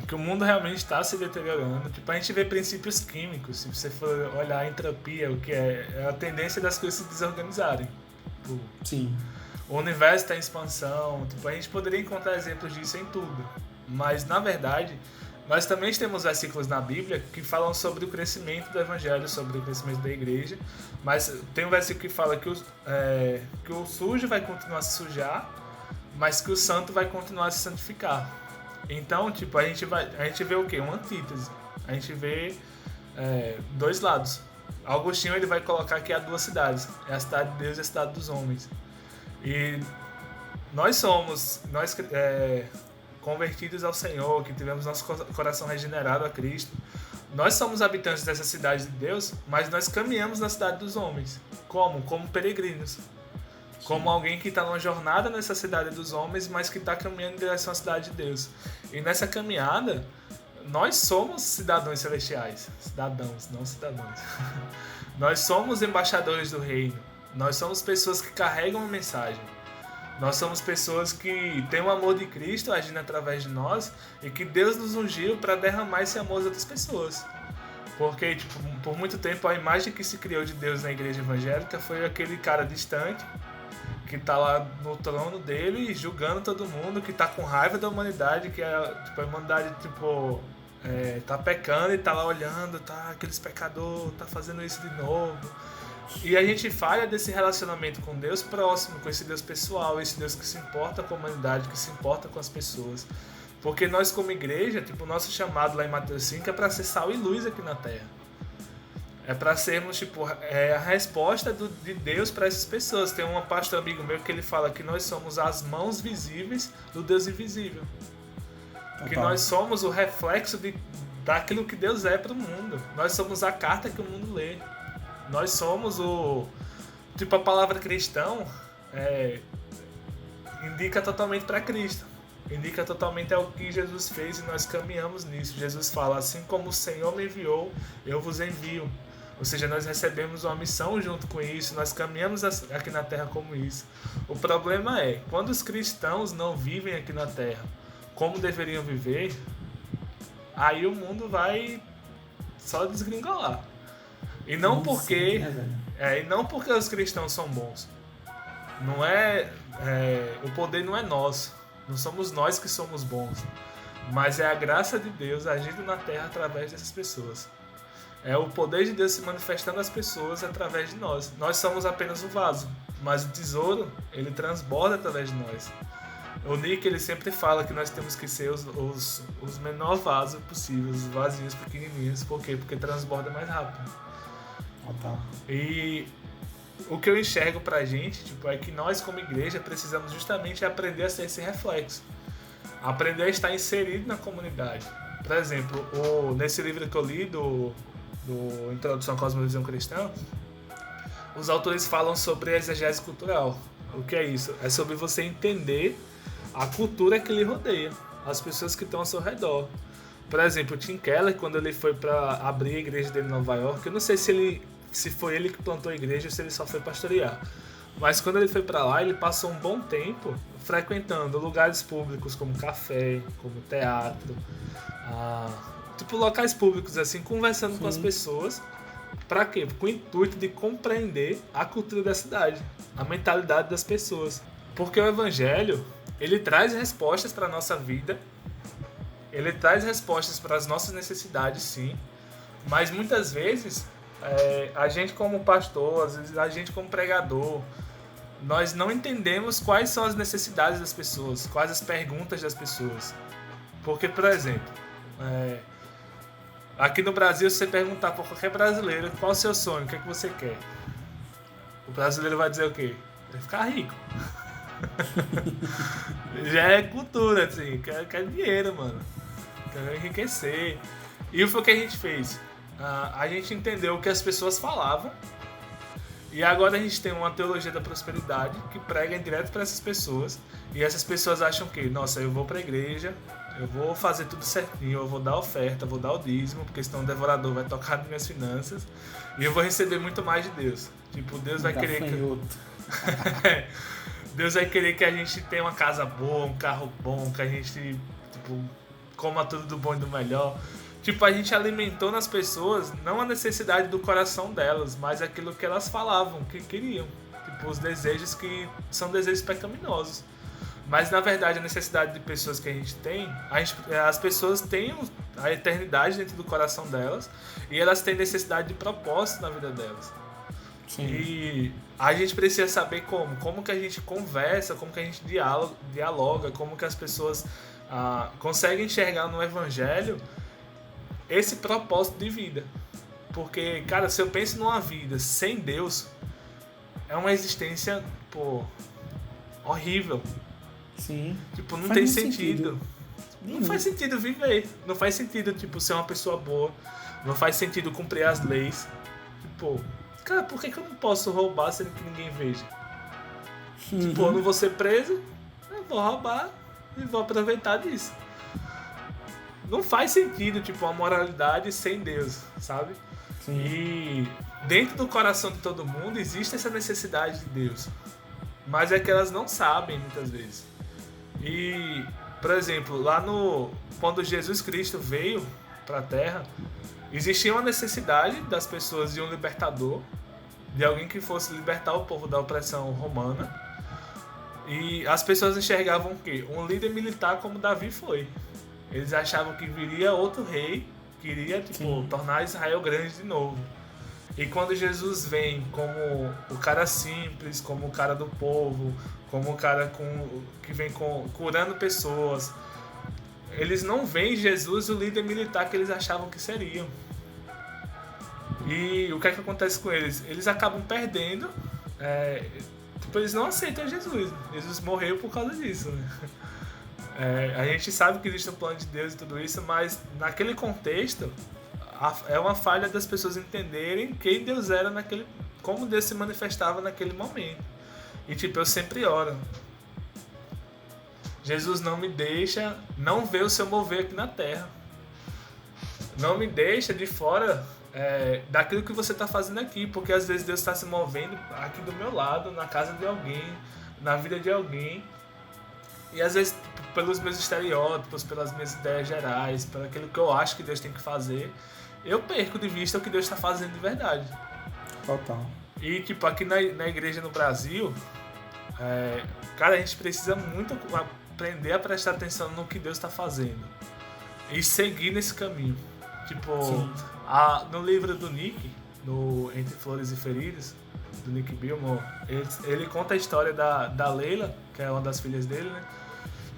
que o mundo realmente está se deteriorando. Tipo, a gente vê princípios químicos. Se você for olhar a entropia, o que é a tendência das coisas se desorganizarem. Tipo, sim. O universo está em expansão. Tipo, a gente poderia encontrar exemplos disso em tudo. Mas, na verdade, nós também temos versículos na Bíblia que falam sobre o crescimento do Evangelho, sobre o crescimento da igreja. Mas tem um versículo que fala que o sujo vai continuar a se sujar, mas que o santo vai continuar a se santificar. Então, tipo, a gente vê o quê? Uma antítese. A gente vê dois lados. Agostinho ele vai colocar que há duas cidades. É a cidade de Deus e a cidade dos homens. E convertidos ao Senhor, que tivemos nosso coração regenerado a Cristo, nós somos habitantes dessa cidade de Deus, mas nós caminhamos na cidade dos homens. Como? Como peregrinos. Como alguém que está numa jornada nessa cidade dos homens, mas que está caminhando em direção à cidade de Deus. E nessa caminhada, nós somos cidadãos celestiais. Cidadãos, não cidadãos. Nós somos embaixadores do reino. Nós somos pessoas que carregam uma mensagem. Nós somos pessoas que têm o amor de Cristo agindo através de nós e que Deus nos ungiu para derramar esse amor às outras pessoas. Porque, tipo, por muito tempo a imagem que se criou de Deus na igreja evangélica foi aquele cara distante que está lá no trono dele julgando todo mundo, que está com raiva da humanidade, que a humanidade tá pecando e tá lá olhando, tá aqueles pecadores, tá fazendo isso de novo. E a gente falha desse relacionamento com Deus próximo, com esse Deus pessoal, esse Deus que se importa com a humanidade, que se importa com as pessoas. Porque nós como igreja, o nosso chamado lá em Mateus 5 é para ser sal e luz aqui na Terra. É para sermos a resposta de Deus para essas pessoas. Tem um pastor amigo meu que ele fala que nós somos as mãos visíveis do Deus invisível. Que nós somos o reflexo daquilo que Deus é para o mundo. Nós somos a carta que o mundo lê. Nós somos a palavra cristão indica totalmente para Cristo. Indica totalmente ao que Jesus fez e nós caminhamos nisso. Jesus fala, assim como o Senhor me enviou, eu vos envio. Ou seja, nós recebemos uma missão junto com isso, nós caminhamos aqui na Terra como isso. O problema é, quando os cristãos não vivem aqui na Terra como deveriam viver, aí o mundo vai só desgringolar. E não porque os cristãos são bons. Não o poder não é nosso. Não somos nós que somos bons. Mas é a graça de Deus agindo na terra através dessas pessoas. É o poder de Deus se manifestando às pessoas através de nós. Nós somos apenas o vaso. Mas o tesouro, ele transborda através de nós. O Nick, ele sempre fala que nós temos que ser os menores vasos possíveis, os vasinhos pequenininhos. Por quê? Porque transborda mais rápido. E o que eu enxergo pra gente, é que nós como igreja precisamos justamente aprender a ser esse reflexo. Aprender a estar inserido na comunidade. Por exemplo, nesse livro que eu li, do Introdução à Cosmovisão Cristã, os autores falam sobre a exegese cultural. O que é isso? É sobre você entender a cultura que lhe rodeia, as pessoas que estão ao seu redor. Por exemplo, o Tim Keller, quando ele foi para abrir a igreja dele em Nova York, eu não sei se foi ele que plantou a igreja ou se ele só foi pastorear. Mas quando ele foi para lá, ele passou um bom tempo frequentando lugares públicos como café, como teatro, locais públicos assim, conversando com as pessoas. Para quê? Com o intuito de compreender a cultura da cidade, a mentalidade das pessoas. Porque o evangelho, ele traz respostas para a nossa vida, ele traz respostas para as nossas necessidades, sim, mas muitas vezes a gente como pastor, às vezes a gente como pregador, nós não entendemos quais são as necessidades das pessoas, quais as perguntas das pessoas. Porque, por exemplo, aqui no Brasil, se você perguntar para qualquer brasileiro qual é o seu sonho, o que é que você quer? O brasileiro vai dizer o quê? Vai ficar rico. Já é cultura, assim, quer dinheiro, mano. Quer enriquecer. E foi o que a gente fez. A gente entendeu o que as pessoas falavam. E agora a gente tem uma teologia da prosperidade que prega direto para essas pessoas. E essas pessoas acham que, nossa, eu vou para a igreja, eu vou fazer tudo certinho, eu vou dar oferta, eu vou dar o dízimo, porque senão o devorador vai tocar nas minhas finanças e eu vou receber muito mais de Deus. Deus vai querer Deus vai querer que a gente tenha uma casa boa, um carro bom, que a gente coma tudo do bom e do melhor. A gente alimentou nas pessoas não a necessidade do coração delas, mas aquilo que elas falavam, que queriam. Os desejos que são desejos pecaminosos. Mas, na verdade, a necessidade de pessoas que a gente tem, as pessoas têm a eternidade dentro do coração delas e elas têm necessidade de propósito na vida delas. Sim. E a gente precisa saber como que a gente conversa, como que a gente dialoga, como que as pessoas conseguem enxergar no evangelho esse propósito de vida. Porque, cara, se eu penso numa vida sem Deus, é uma existência, horrível. Sim. Tipo, não Faz tem nenhum sentido. Não faz sentido viver. Não faz sentido, tipo, ser uma pessoa boa. Não faz sentido cumprir as leis. Tipo, cara, por que eu não posso roubar sendo que ninguém veja? Tipo, eu não vou ser preso, eu vou roubar e vou aproveitar disso. Não faz sentido, tipo, a moralidade sem Deus, sabe? Sim. E dentro do coração de todo mundo existe essa necessidade de Deus. Mas é que elas não sabem, muitas vezes. E, por exemplo, quando Jesus Cristo veio para a Terra, existia uma necessidade das pessoas de um libertador, de alguém que fosse libertar o povo da opressão romana. E as pessoas enxergavam o quê? Um líder militar como Davi foi. Eles achavam que viria outro rei, que iria tornar Israel grande de novo. E quando Jesus vem como o cara simples, como o cara do povo, como o cara que vem curando pessoas, eles não veem Jesus o líder militar que eles achavam que seriam. E o que é que acontece com eles? Eles acabam perdendo, eles não aceitam Jesus. Jesus morreu por causa disso, né? A gente sabe que existe um plano de Deus e tudo isso, mas naquele contexto é uma falha das pessoas entenderem quem Deus era como Deus se manifestava naquele momento. E eu sempre oro. Jesus não me deixa não ver o seu mover aqui na terra. Não me deixa de fora daquilo que você está fazendo aqui, porque às vezes Deus está se movendo aqui do meu lado, na casa de alguém, na vida de alguém. E às vezes, pelos meus estereótipos, pelas minhas ideias gerais, por aquilo que eu acho que Deus tem que fazer, eu perco de vista o que Deus está fazendo de verdade. Total. E aqui na igreja no Brasil, cara, a gente precisa muito aprender a prestar atenção no que Deus está fazendo e seguir nesse caminho. No livro do Nick, no Entre Flores e Feridas, do Nick Billmore, ele conta a história da Leila, que é uma das filhas dele, né?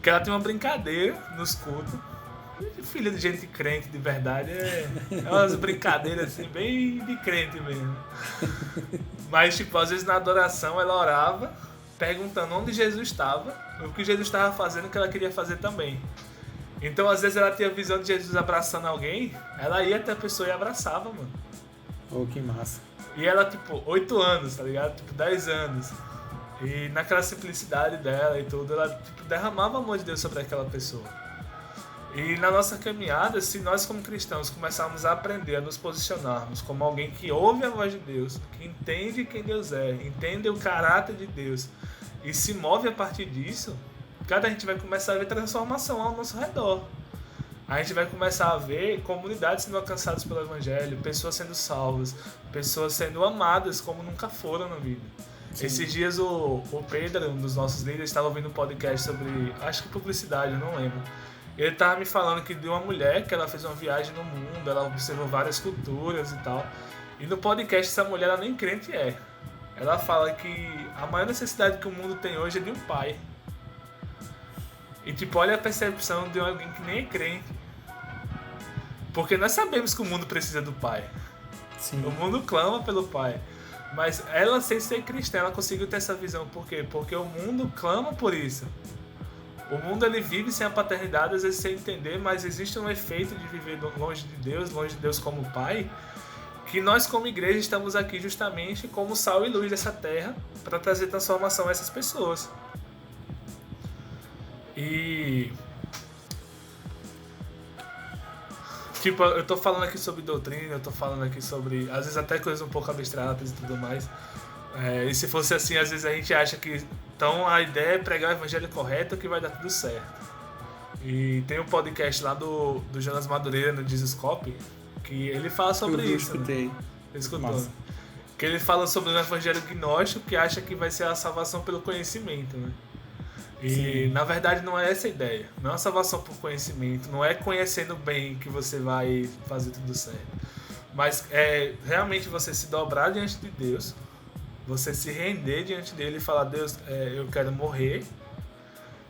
Que ela tem uma brincadeira nos cultos. Filha de gente crente de verdade, é umas brincadeiras assim, bem de crente mesmo. Mas, às vezes na adoração ela orava, perguntando onde Jesus estava, o que Jesus estava fazendo, que ela queria fazer também. Então, às vezes ela tinha a visão de Jesus abraçando alguém, ela ia até a pessoa e abraçava, mano. Oh, que massa. E ela, 8 anos, tá ligado? 10 anos. E naquela simplicidade dela e tudo, ela derramava o amor de Deus sobre aquela pessoa. E na nossa caminhada, se nós como cristãos começarmos a aprender a nos posicionarmos como alguém que ouve a voz de Deus, que entende quem Deus é, entende o caráter de Deus e se move a partir disso, cara, a gente vai começar a ver transformação ao nosso redor. A gente vai começar a ver comunidades sendo alcançadas pelo Evangelho, pessoas sendo salvas, pessoas sendo amadas como nunca foram na vida. Sim. Esses dias o Pedro, um dos nossos líderes, estava ouvindo um podcast sobre, acho que publicidade, eu não lembro. Ele estava me falando que de uma mulher que ela fez uma viagem no mundo, ela observou várias culturas e tal. E no podcast essa mulher, ela nem crente é. Ela fala que a maior necessidade que o mundo tem hoje é de um pai. E olha a percepção de alguém que nem é crente. Porque nós sabemos que o mundo precisa do pai. Sim. O mundo clama pelo pai. Mas ela, sem ser cristã, ela conseguiu ter essa visão. Por quê? Porque o mundo clama por isso. O mundo ele vive sem a paternidade, às vezes sem entender, mas existe um efeito de viver longe de Deus como pai, que nós como igreja estamos aqui justamente como sal e luz dessa terra para trazer transformação a essas pessoas. E eu tô falando aqui sobre doutrina, eu tô falando aqui sobre, às vezes até coisas um pouco abstratas e tudo mais. E se fosse assim, às vezes a gente acha que então a ideia é pregar o evangelho correto que vai dar tudo certo. E tem um podcast lá do Jonas Madureira no Jesuscope que ele fala sobre isso. Eu escutei. Né? Que ele fala sobre o evangelho gnóstico que acha que vai ser a salvação pelo conhecimento, né? E sim, na verdade não é essa a ideia. Não é a salvação por conhecimento, não é conhecendo bem que você vai fazer tudo certo. Mas é realmente você se dobrar diante de Deus, você se render diante dele e falar: Deus, eu quero morrer.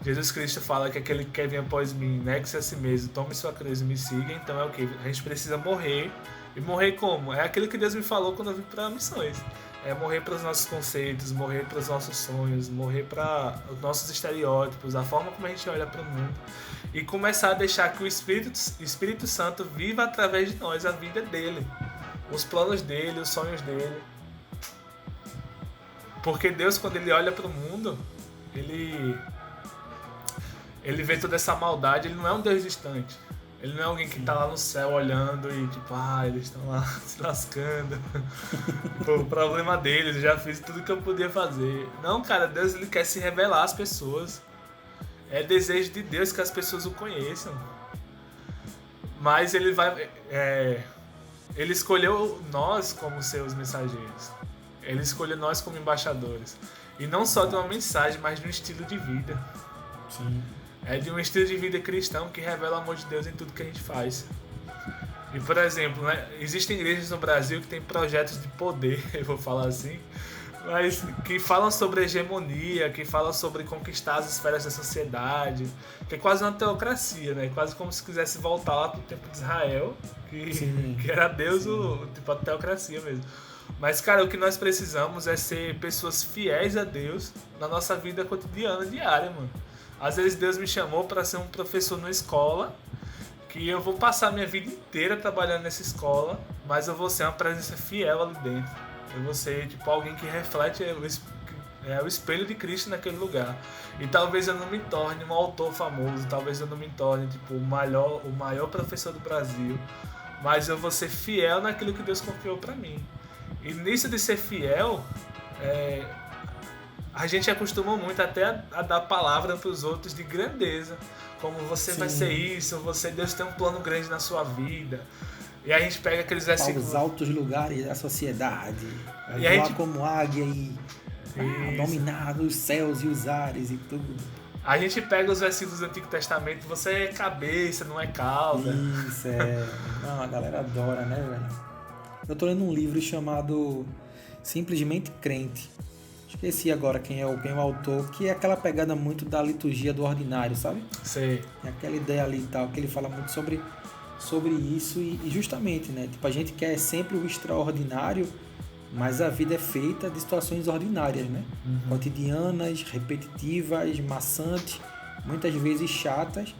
Jesus Cristo fala que aquele que quer vir após mim, negue-se a si mesmo, tome sua cruz e me siga. Então é o que? A gente precisa morrer. E morrer como? É aquilo que Deus me falou quando eu vim para missões. É morrer para os nossos conceitos, morrer para os nossos sonhos, morrer para os nossos estereótipos, a forma como a gente olha para o mundo. E começar a deixar que o Espírito Santo viva através de nós a vida dele. Os planos dele, os sonhos dele. Porque Deus, quando ele olha para o mundo, ele vê toda essa maldade. Ele não é um Deus distante. Ele não é alguém que está lá no céu olhando e tipo, eles estão lá se lascando. Pô, o problema deles, eu já fiz tudo que eu podia fazer. Não, cara, Deus ele quer se revelar às pessoas. É desejo de Deus que as pessoas o conheçam. Mas ele escolheu nós como seus mensageiros. Ele escolheu nós como embaixadores. E não só de uma mensagem, mas de um estilo de vida. Sim. É de um estilo de vida cristão que revela o amor de Deus em tudo que a gente faz. E, por exemplo, né, existem igrejas no Brasil que têm projetos de poder, eu vou falar assim, mas que falam sobre hegemonia, que falam sobre conquistar as esferas da sociedade, que é quase uma teocracia, né? Quase como se quisesse voltar lá para o tempo de Israel, que era Deus, tipo a teocracia mesmo. Mas, cara, o que nós precisamos é ser pessoas fiéis a Deus na nossa vida cotidiana, diária, mano. Às vezes Deus me chamou para ser um professor numa escola, que eu vou passar minha vida inteira trabalhando nessa escola, mas eu vou ser uma presença fiel ali dentro. Eu vou ser tipo alguém que reflete o espelho de Cristo naquele lugar. E talvez eu não me torne um autor famoso, talvez eu não me torne tipo, o maior professor do Brasil, mas eu vou ser fiel naquilo que Deus confiou para mim. E nisso de ser fiel, a gente acostuma muito até a dar palavra para os outros de grandeza, como você vai ser isso, Deus tem um plano grande na sua vida. E a gente pega aqueles versículos... Para os altos lugares da sociedade, e voar gente... como águia e dominar os céus e os ares e tudo. A gente pega os versículos do Antigo Testamento, você é cabeça, não é cauda. Isso, Não, a galera adora, né, velho? Eu tô lendo um livro chamado Simplesmente Crente. Esqueci agora quem é o autor, que é aquela pegada muito da liturgia do ordinário, sabe? Sei. É aquela ideia ali e tal, que ele fala muito sobre isso e justamente, né? Tipo, a gente quer sempre o extraordinário, mas a vida é feita de situações ordinárias, né? Cotidianas, repetitivas, maçantes, muitas vezes chatas,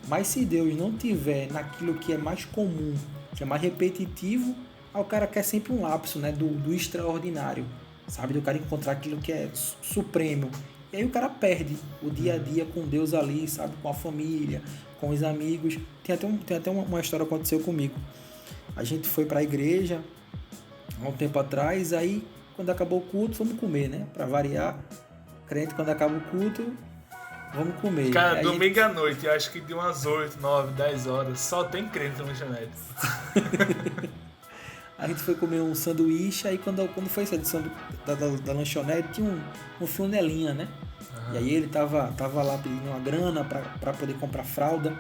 mas se Deus não tiver naquilo que é mais comum, que é mais repetitivo, o cara quer sempre um lapso, né? Do extraordinário. Sabe, do cara encontrar aquilo que é supremo. E aí o cara perde o dia a dia com Deus ali, sabe, com a família, com os amigos. Tem até uma história que aconteceu comigo. A gente foi pra igreja há um tempo atrás, aí quando acabou o culto, vamos comer, né? Pra variar, crente, quando acaba o culto, vamos comer. Cara, domingo à noite, eu acho que de umas 8, 9, 10 horas, só tem crente no lanchonete. A gente foi comer um sanduíche, aí quando foi sair da lanchonete, tinha um flanelinha, né? E aí ele tava lá pedindo uma grana para poder comprar fralda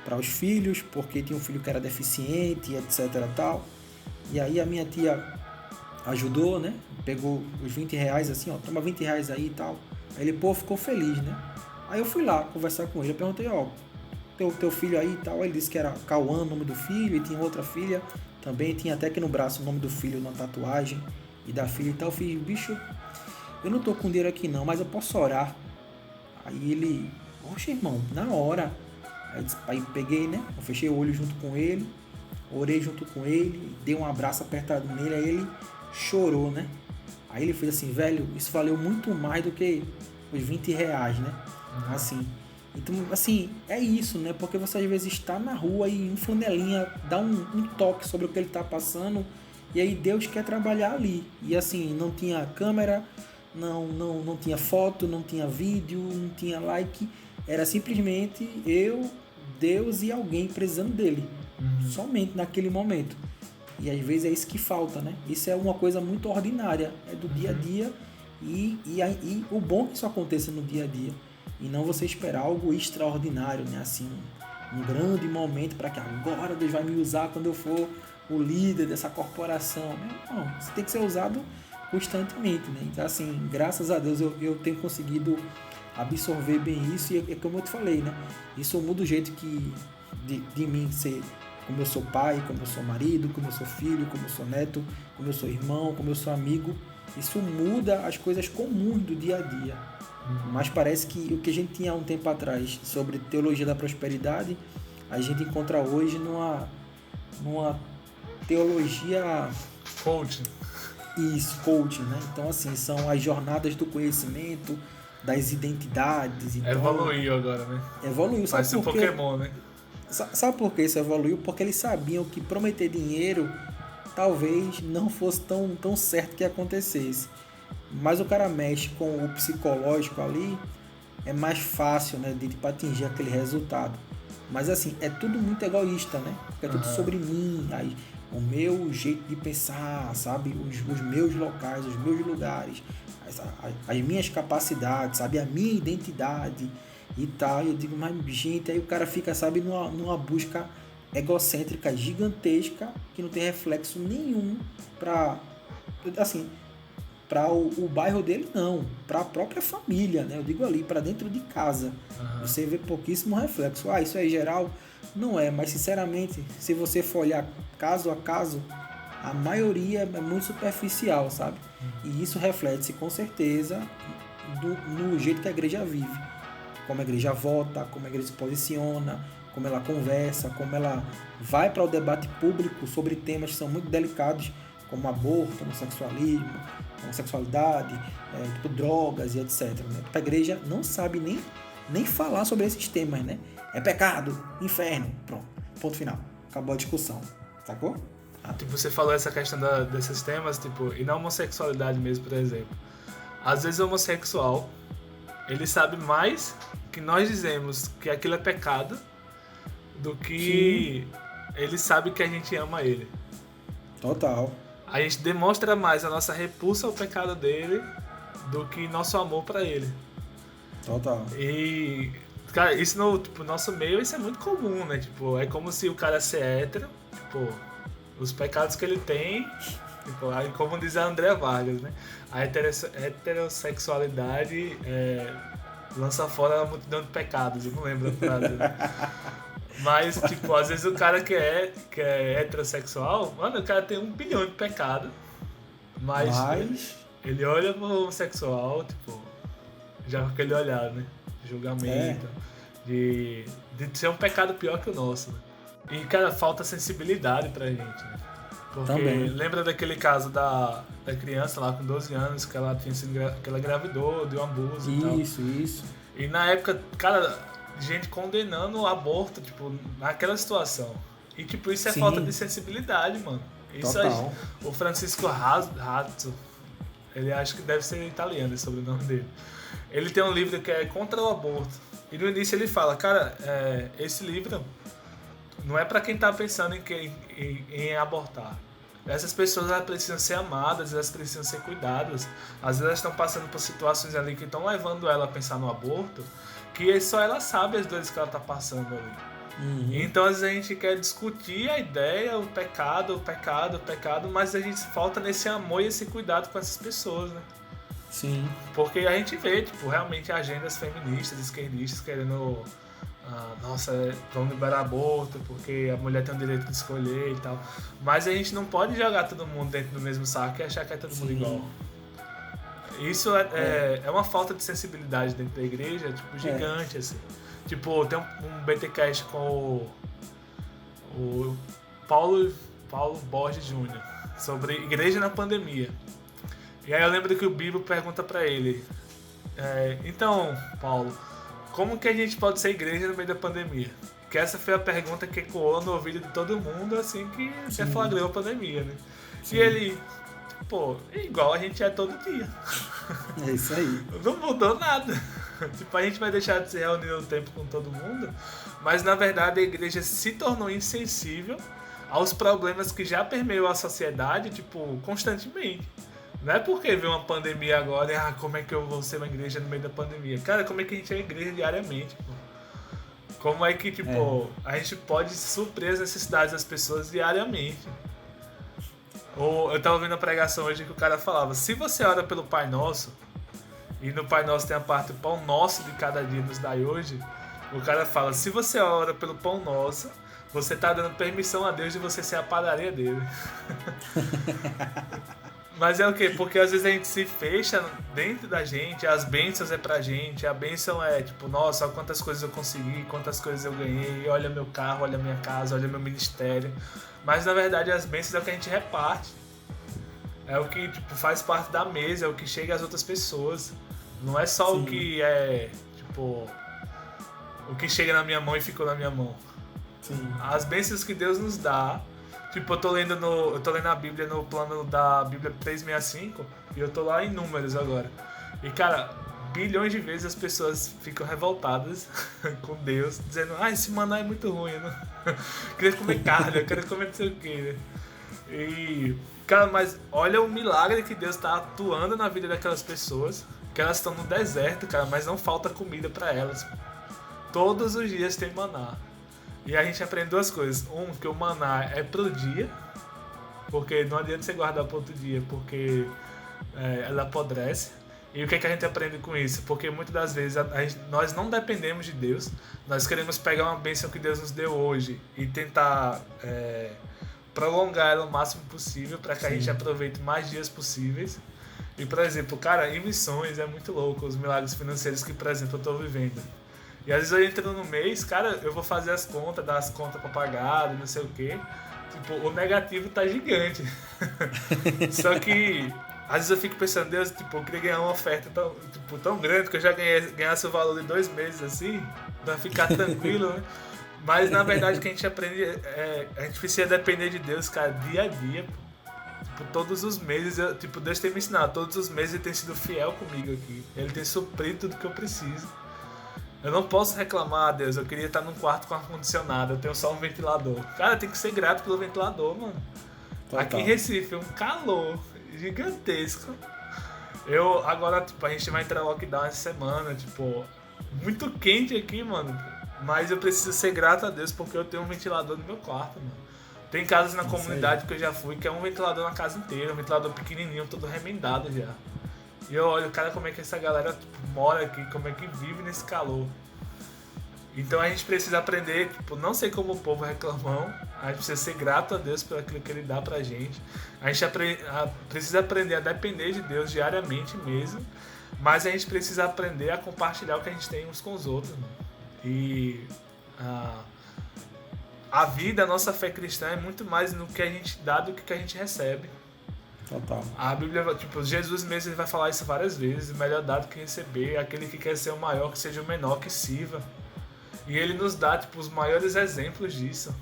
para os filhos, porque tinha um filho que era deficiente, etc e tal. E aí a minha tia ajudou, né? Pegou os 20 reais assim, toma 20 reais aí e tal. Aí ele, ficou feliz, né? Aí eu fui lá conversar com ele, eu perguntei, teu filho aí e tal. Aí ele disse que era Cauã, o nome do filho, e tinha outra filha. Também tinha até aqui no braço o nome do filho na tatuagem e da filha e tal. Eu fiz, bicho, eu não tô com dinheiro aqui não, mas eu posso orar. Aí ele, oxe, irmão, na hora. Aí peguei, né? Eu fechei o olho junto com ele, orei junto com ele, dei um abraço apertado nele, aí ele chorou, né? Aí ele fez assim, velho, isso valeu muito mais do que os 20 reais, né? Assim. Então, assim, é isso, né? Porque você às vezes está na rua e um flanelinha dá um toque sobre o que ele está passando e aí Deus quer trabalhar ali. E assim, não tinha câmera, não tinha foto, não tinha vídeo, não tinha like. Era simplesmente eu, Deus e alguém precisando dele. Somente naquele momento. E às vezes é isso que falta, né? Isso é uma coisa muito ordinária, é do dia a dia e o bom que isso aconteça no dia a dia. E não você esperar algo extraordinário, né? Assim, um grande momento para que agora Deus vai me usar quando eu for o líder dessa corporação. Não, você tem que ser usado constantemente, né? Então, assim, graças a Deus eu tenho conseguido absorver bem isso e é como eu te falei, né? Isso muda o jeito de mim ser como eu sou pai, como eu sou marido, como eu sou filho, como eu sou neto, como eu sou irmão, como eu sou amigo. Isso muda as coisas comuns do dia a dia. Mas parece que o que a gente tinha há um tempo atrás sobre teologia da prosperidade, a gente encontra hoje numa teologia... Coaching. Isso, coaching, né? Então, assim, são as jornadas do conhecimento, das identidades. Então, evoluiu agora, né? Evoluiu, sabe Parece um por quê? Pokémon, né? Sabe por que isso evoluiu? Porque eles sabiam que prometer dinheiro talvez não fosse tão certo que acontecesse. Mas o cara mexe com o psicológico ali, é mais fácil, né, de atingir aquele resultado. Mas assim, é tudo muito egoísta, né? Porque é tudo sobre mim, aí, o meu jeito de pensar, sabe? Os meus locais, os meus lugares, as minhas capacidades, sabe? A minha identidade e tal. E eu digo, mas gente, aí o cara fica, sabe, numa busca egocêntrica gigantesca que não tem reflexo nenhum para o bairro dele, não, para a própria família, né? Eu digo ali, para dentro de casa. Você vê pouquíssimo reflexo. Isso é geral? Não é, mas sinceramente, se você for olhar caso a caso, a maioria é muito superficial, sabe? E isso reflete-se com certeza no jeito que a igreja vive, como a igreja vota, como a igreja se posiciona, como ela conversa, como ela vai para o debate público sobre temas que são muito delicados, como aborto, homossexualismo, homossexualidade, tipo, drogas e etc. Né? A igreja não sabe nem falar sobre esses temas, né? É pecado, inferno, pronto, ponto final, acabou a discussão, sacou? Tipo, você falou essa questão desses temas, tipo, e na homossexualidade mesmo, por exemplo. Às vezes o homossexual, ele sabe mais que nós dizemos que aquilo é pecado do que ele sabe que a gente ama ele. Total. A gente demonstra mais a nossa repulsa ao pecado dele do que nosso amor pra ele. Total. E, cara, isso no nosso meio, isso é muito comum, né? Tipo, é como se o cara ser hétero, tipo, os pecados que ele tem, tipo, aí, como diz a André Vargas, né? A heterossexualidade lança fora a multidão de pecados, eu não lembro a frase. Mas, tipo, às vezes o cara que é heterossexual, mano, o cara tem 1 bilhão de pecados, mas ele olha pro homossexual, tipo, já com aquele olhar, né? De julgamento, de ser um pecado pior que o nosso, né? E, cara, falta sensibilidade pra gente, né? Porque também. Lembra daquele caso da criança lá com 12 anos, que ela engravidou, deu um abuso e tal. Isso. E na época, cara, gente condenando o aborto, tipo, naquela situação. E, tipo, isso é falta de sensibilidade, mano. Isso o Francisco Razzo, ele acho que deve ser italiano, esse sobrenome dele. Ele tem um livro que é Contra o Aborto. E no início ele fala, cara, esse livro não é pra quem tá pensando em abortar. Essas pessoas, elas precisam ser amadas, elas precisam ser cuidadas. Às vezes elas estão passando por situações ali que estão levando ela a pensar no aborto, que só ela sabe as dores que ela tá passando ali. Então às vezes a gente quer discutir a ideia, o pecado, mas a gente falta nesse amor e esse cuidado com essas pessoas, né? Sim. Porque a gente vê, tipo, realmente agendas feministas, esquerdistas querendo... vamos liberar aborto porque a mulher tem o direito de escolher e tal. Mas a gente não pode jogar todo mundo dentro do mesmo saco e achar que é todo mundo igual. Isso é uma falta de sensibilidade dentro da igreja, tipo, gigante, assim. Tipo, tem um BTcast com o Paulo Borges Jr. sobre igreja na pandemia. E aí eu lembro que o Bibo pergunta pra ele, então, Paulo, como que a gente pode ser igreja no meio da pandemia? Que essa foi a pergunta que ecoou no ouvido de todo mundo assim que deflagrou a pandemia, né? Sim. E ele, é igual a gente é todo dia. É isso aí. Não mudou nada. Tipo, a gente vai deixar de se reunir no tempo com todo mundo, mas na verdade a igreja se tornou insensível aos problemas que já permeiam a sociedade, tipo, constantemente. Não é porque veio uma pandemia agora e como é que eu vou ser uma igreja no meio da pandemia? Cara, como é que a gente é igreja diariamente, pô? Como é que, tipo, a gente pode suprir as necessidades das pessoas diariamente? Ou eu tava ouvindo a pregação hoje que o cara falava, se você ora pelo Pai Nosso, e no Pai Nosso tem a parte do pão nosso de cada dia nos dai hoje, o cara fala, se você ora pelo pão nosso, você tá dando permissão a Deus de você ser a padaria dele. Mas é o quê? Porque às vezes a gente se fecha dentro da gente, as bênçãos é pra gente, a bênção é tipo, nossa, olha quantas coisas eu consegui, quantas coisas eu ganhei, olha meu carro, olha minha casa, olha meu ministério. Mas na verdade as bênçãos é o que a gente reparte. É o que tipo, faz parte da mesa, é o que chega às outras pessoas. Não é só Sim. O que é, tipo, o que chega na minha mão e ficou na minha mão. Sim. As bênçãos que Deus nos dá. Tipo, eu tô lendo a Bíblia no plano da Bíblia 365 e eu tô lá em Números agora. E cara, bilhões de vezes as pessoas ficam revoltadas com Deus, dizendo, esse maná é muito ruim, eu não queria comer carne, eu quero comer não sei o que, né? E, cara, mas olha o milagre que Deus tá atuando na vida daquelas pessoas, que elas estão no deserto, cara, mas não falta comida pra elas. Todos os dias tem maná. E a gente aprende duas coisas. Que o maná é pro dia, porque não adianta você guardar para outro dia, porque ela apodrece. E o que a gente aprende com isso? Porque muitas das vezes nós não dependemos de Deus, nós queremos pegar uma bênção que Deus nos deu hoje e tentar prolongar ela o máximo possível para que a gente aproveite mais dias possíveis. E, por exemplo, cara, em missões é muito louco os milagres financeiros que, por exemplo, eu estou vivendo. E às vezes eu entro no mês, cara, eu vou fazer as contas, dar as contas pra pagar, não sei o quê. Tipo, o negativo tá gigante. Só que, às vezes eu fico pensando, Deus, tipo, eu queria ganhar uma oferta tão grande que eu já ganhasse o valor de 2 meses, assim, pra ficar tranquilo, né? Mas, na verdade, o que a gente aprende a gente precisa depender de Deus, cara, dia a dia, pô. Tipo, todos os meses, Deus tem me ensinado, todos os meses ele tem sido fiel comigo aqui. Ele tem suprido tudo que eu preciso. Eu não posso reclamar, Deus, eu queria estar num quarto com ar-condicionado, eu tenho só um ventilador. Cara, tem que ser grato pelo ventilador, mano. Total. Aqui em Recife, um calor gigantesco. Agora, a gente vai entrar em lockdown essa semana, muito quente aqui, mano. Mas eu preciso ser grato a Deus porque eu tenho um ventilador no meu quarto, mano. Tem casas na comunidade que eu já fui que é um ventilador na casa inteira, um ventilador pequenininho, todo remendado já. E eu olho, cara, como é que essa galera mora aqui, como é que vive nesse calor. Então a gente precisa aprender, não ser como o povo reclamão, a gente precisa ser grato a Deus por aquilo que Ele dá pra gente. A gente precisa aprender a depender de Deus diariamente mesmo, mas a gente precisa aprender a compartilhar o que a gente tem uns com os outros. Mano. E a vida, a nossa fé cristã é muito mais no que a gente dá do que a gente recebe. Total. A Bíblia, Jesus mesmo ele vai falar isso várias vezes, melhor dado que receber, aquele que quer ser o maior, que seja o menor, que sirva. E ele nos dá, os maiores exemplos disso.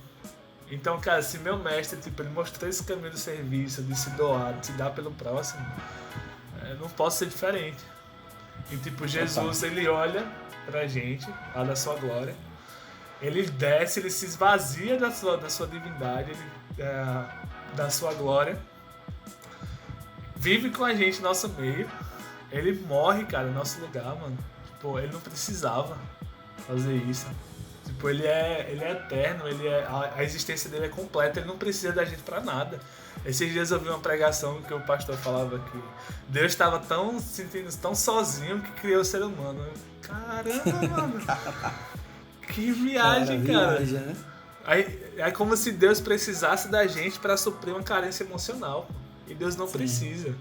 Então, cara, se meu mestre, ele mostrou esse caminho do serviço, de se doar, de se dar pelo próximo, eu não posso ser diferente. E, Jesus, ele olha pra gente, lá da sua glória, ele desce, ele se esvazia da sua divindade, da sua glória, vive com a gente no nosso meio, ele morre, cara, no nosso lugar, mano. Ele não precisava fazer isso. Ele é eterno, a existência dele é completa, ele não precisa da gente pra nada. Esses dias eu vi uma pregação que o pastor falava que Deus estava sentindo tão sozinho que criou o ser humano. Caramba, mano. Que viagem, cara. Viagem, né? É como se Deus precisasse da gente pra suprir uma carência emocional. E Deus não precisa.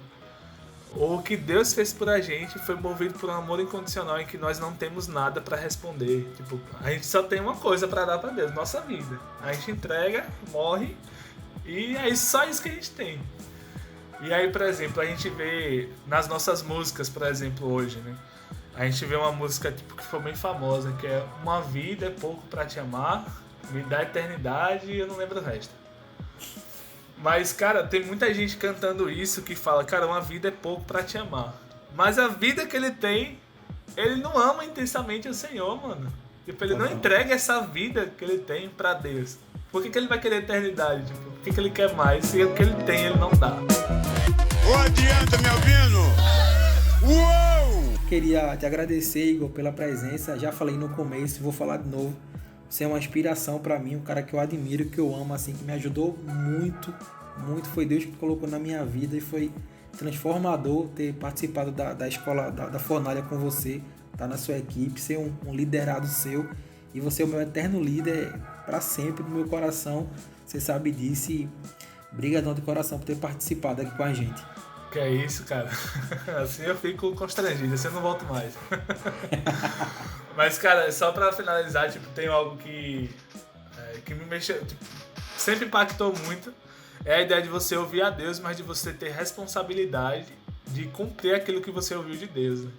O que Deus fez por a gente foi movido por um amor incondicional em que nós não temos nada pra responder. A gente só tem uma coisa pra dar pra Deus, nossa vida. A gente entrega, morre e é só isso que a gente tem. E aí, por exemplo, a gente vê nas nossas músicas, por exemplo, hoje, né? A gente vê uma música que foi bem famosa, que é Uma vida é pouco pra te amar, me dá eternidade e eu não lembro o resto. Mas, cara, tem muita gente cantando isso que fala, cara, uma vida é pouco pra te amar. Mas a vida que ele tem, ele não ama intensamente o Senhor, mano. Ele não entrega essa vida que ele tem pra Deus. Por que ele vai querer eternidade? Por que ele quer mais? Se o que ele tem, ele não dá. Ô, adianta, me ouvindo? Uou! Queria te agradecer, Igor, pela presença. Já falei no começo, vou falar de novo. Você é uma inspiração pra mim, um cara que eu admiro, que eu amo, assim, que me ajudou muito, muito. Foi Deus que colocou na minha vida e foi transformador ter participado da escola, da Fornalha com você, estar na sua equipe, ser um liderado seu. E você é o meu eterno líder, para sempre no meu coração. Você sabe disso e brigadão de coração por ter participado aqui com a gente. Que é isso, cara. Assim eu fico constrangido, assim eu não volto mais. Mas, cara, só pra finalizar, tipo, tem algo que me mexeu, tipo, sempre impactou muito. É a ideia de você ouvir a Deus, mas de você ter responsabilidade de cumprir aquilo que você ouviu de Deus, né?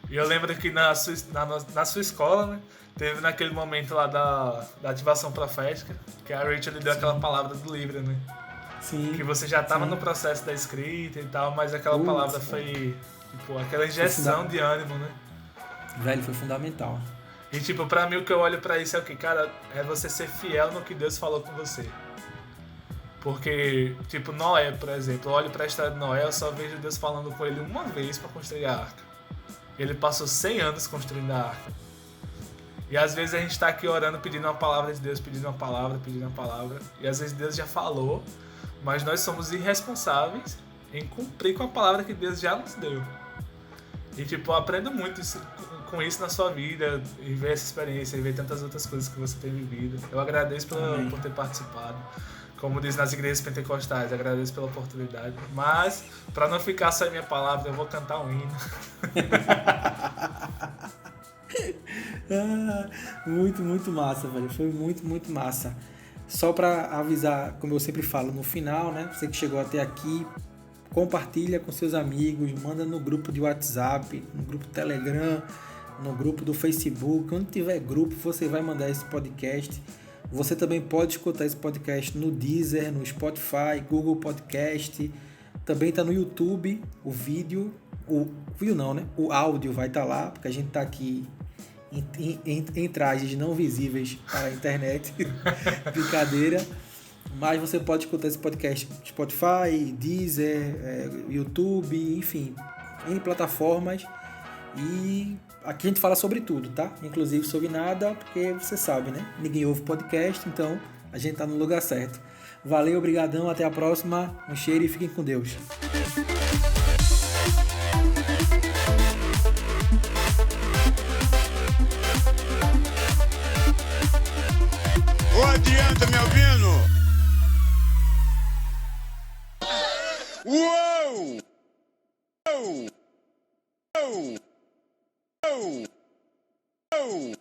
E eu lembro que na sua escola, né, teve naquele momento lá da ativação profética, que a Rachel lhe deu aquela palavra do livro, né? Sim. Que você já tava sim. no processo da escrita e tal, mas aquela palavra foi, tipo, aquela injeção de ânimo, né? Velho, foi fundamental. E, tipo, pra mim o que eu olho pra isso é o que, cara, é você ser fiel no que Deus falou com você. Porque, tipo, Noé, por exemplo, eu olho pra história de Noé, eu só vejo Deus falando com ele uma vez pra construir a arca. Ele passou 100 anos construindo a arca. E às vezes a gente tá aqui orando, pedindo uma palavra de Deus, pedindo uma palavra. E às vezes Deus já falou, mas nós somos irresponsáveis em cumprir com a palavra que Deus já nos deu. E, tipo, eu aprendo muito com isso na sua vida, e ver essa experiência, e ver tantas outras coisas que você tem vivido. Eu agradeço por ter participado. Como diz nas igrejas pentecostais, agradeço pela oportunidade. Mas, para não ficar só em minha palavra, eu vou cantar um hino. Muito, muito massa, velho. Foi muito, muito massa. Só para avisar, como eu sempre falo no final, né? Você que chegou até aqui, compartilha com seus amigos, manda no grupo de WhatsApp, no grupo Telegram, no grupo do Facebook. Onde tiver grupo, você vai mandar esse podcast. Você também pode escutar esse podcast no Deezer, no Spotify, Google Podcast. Também está no YouTube, o vídeo. O áudio vai estar lá, porque a gente está aqui em trajes não visíveis para a internet. Brincadeira. Mas você pode escutar esse podcast no Spotify, Deezer, YouTube, enfim, em plataformas. E aqui a gente fala sobre tudo, tá? Inclusive sobre nada, porque você sabe, né? Ninguém ouve podcast, então a gente tá no lugar certo. Valeu, obrigadão, até a próxima. Um cheiro e fiquem com Deus. Ô, adianta, me ouvindo? Uou! Uou! Uou! Uou! Uou!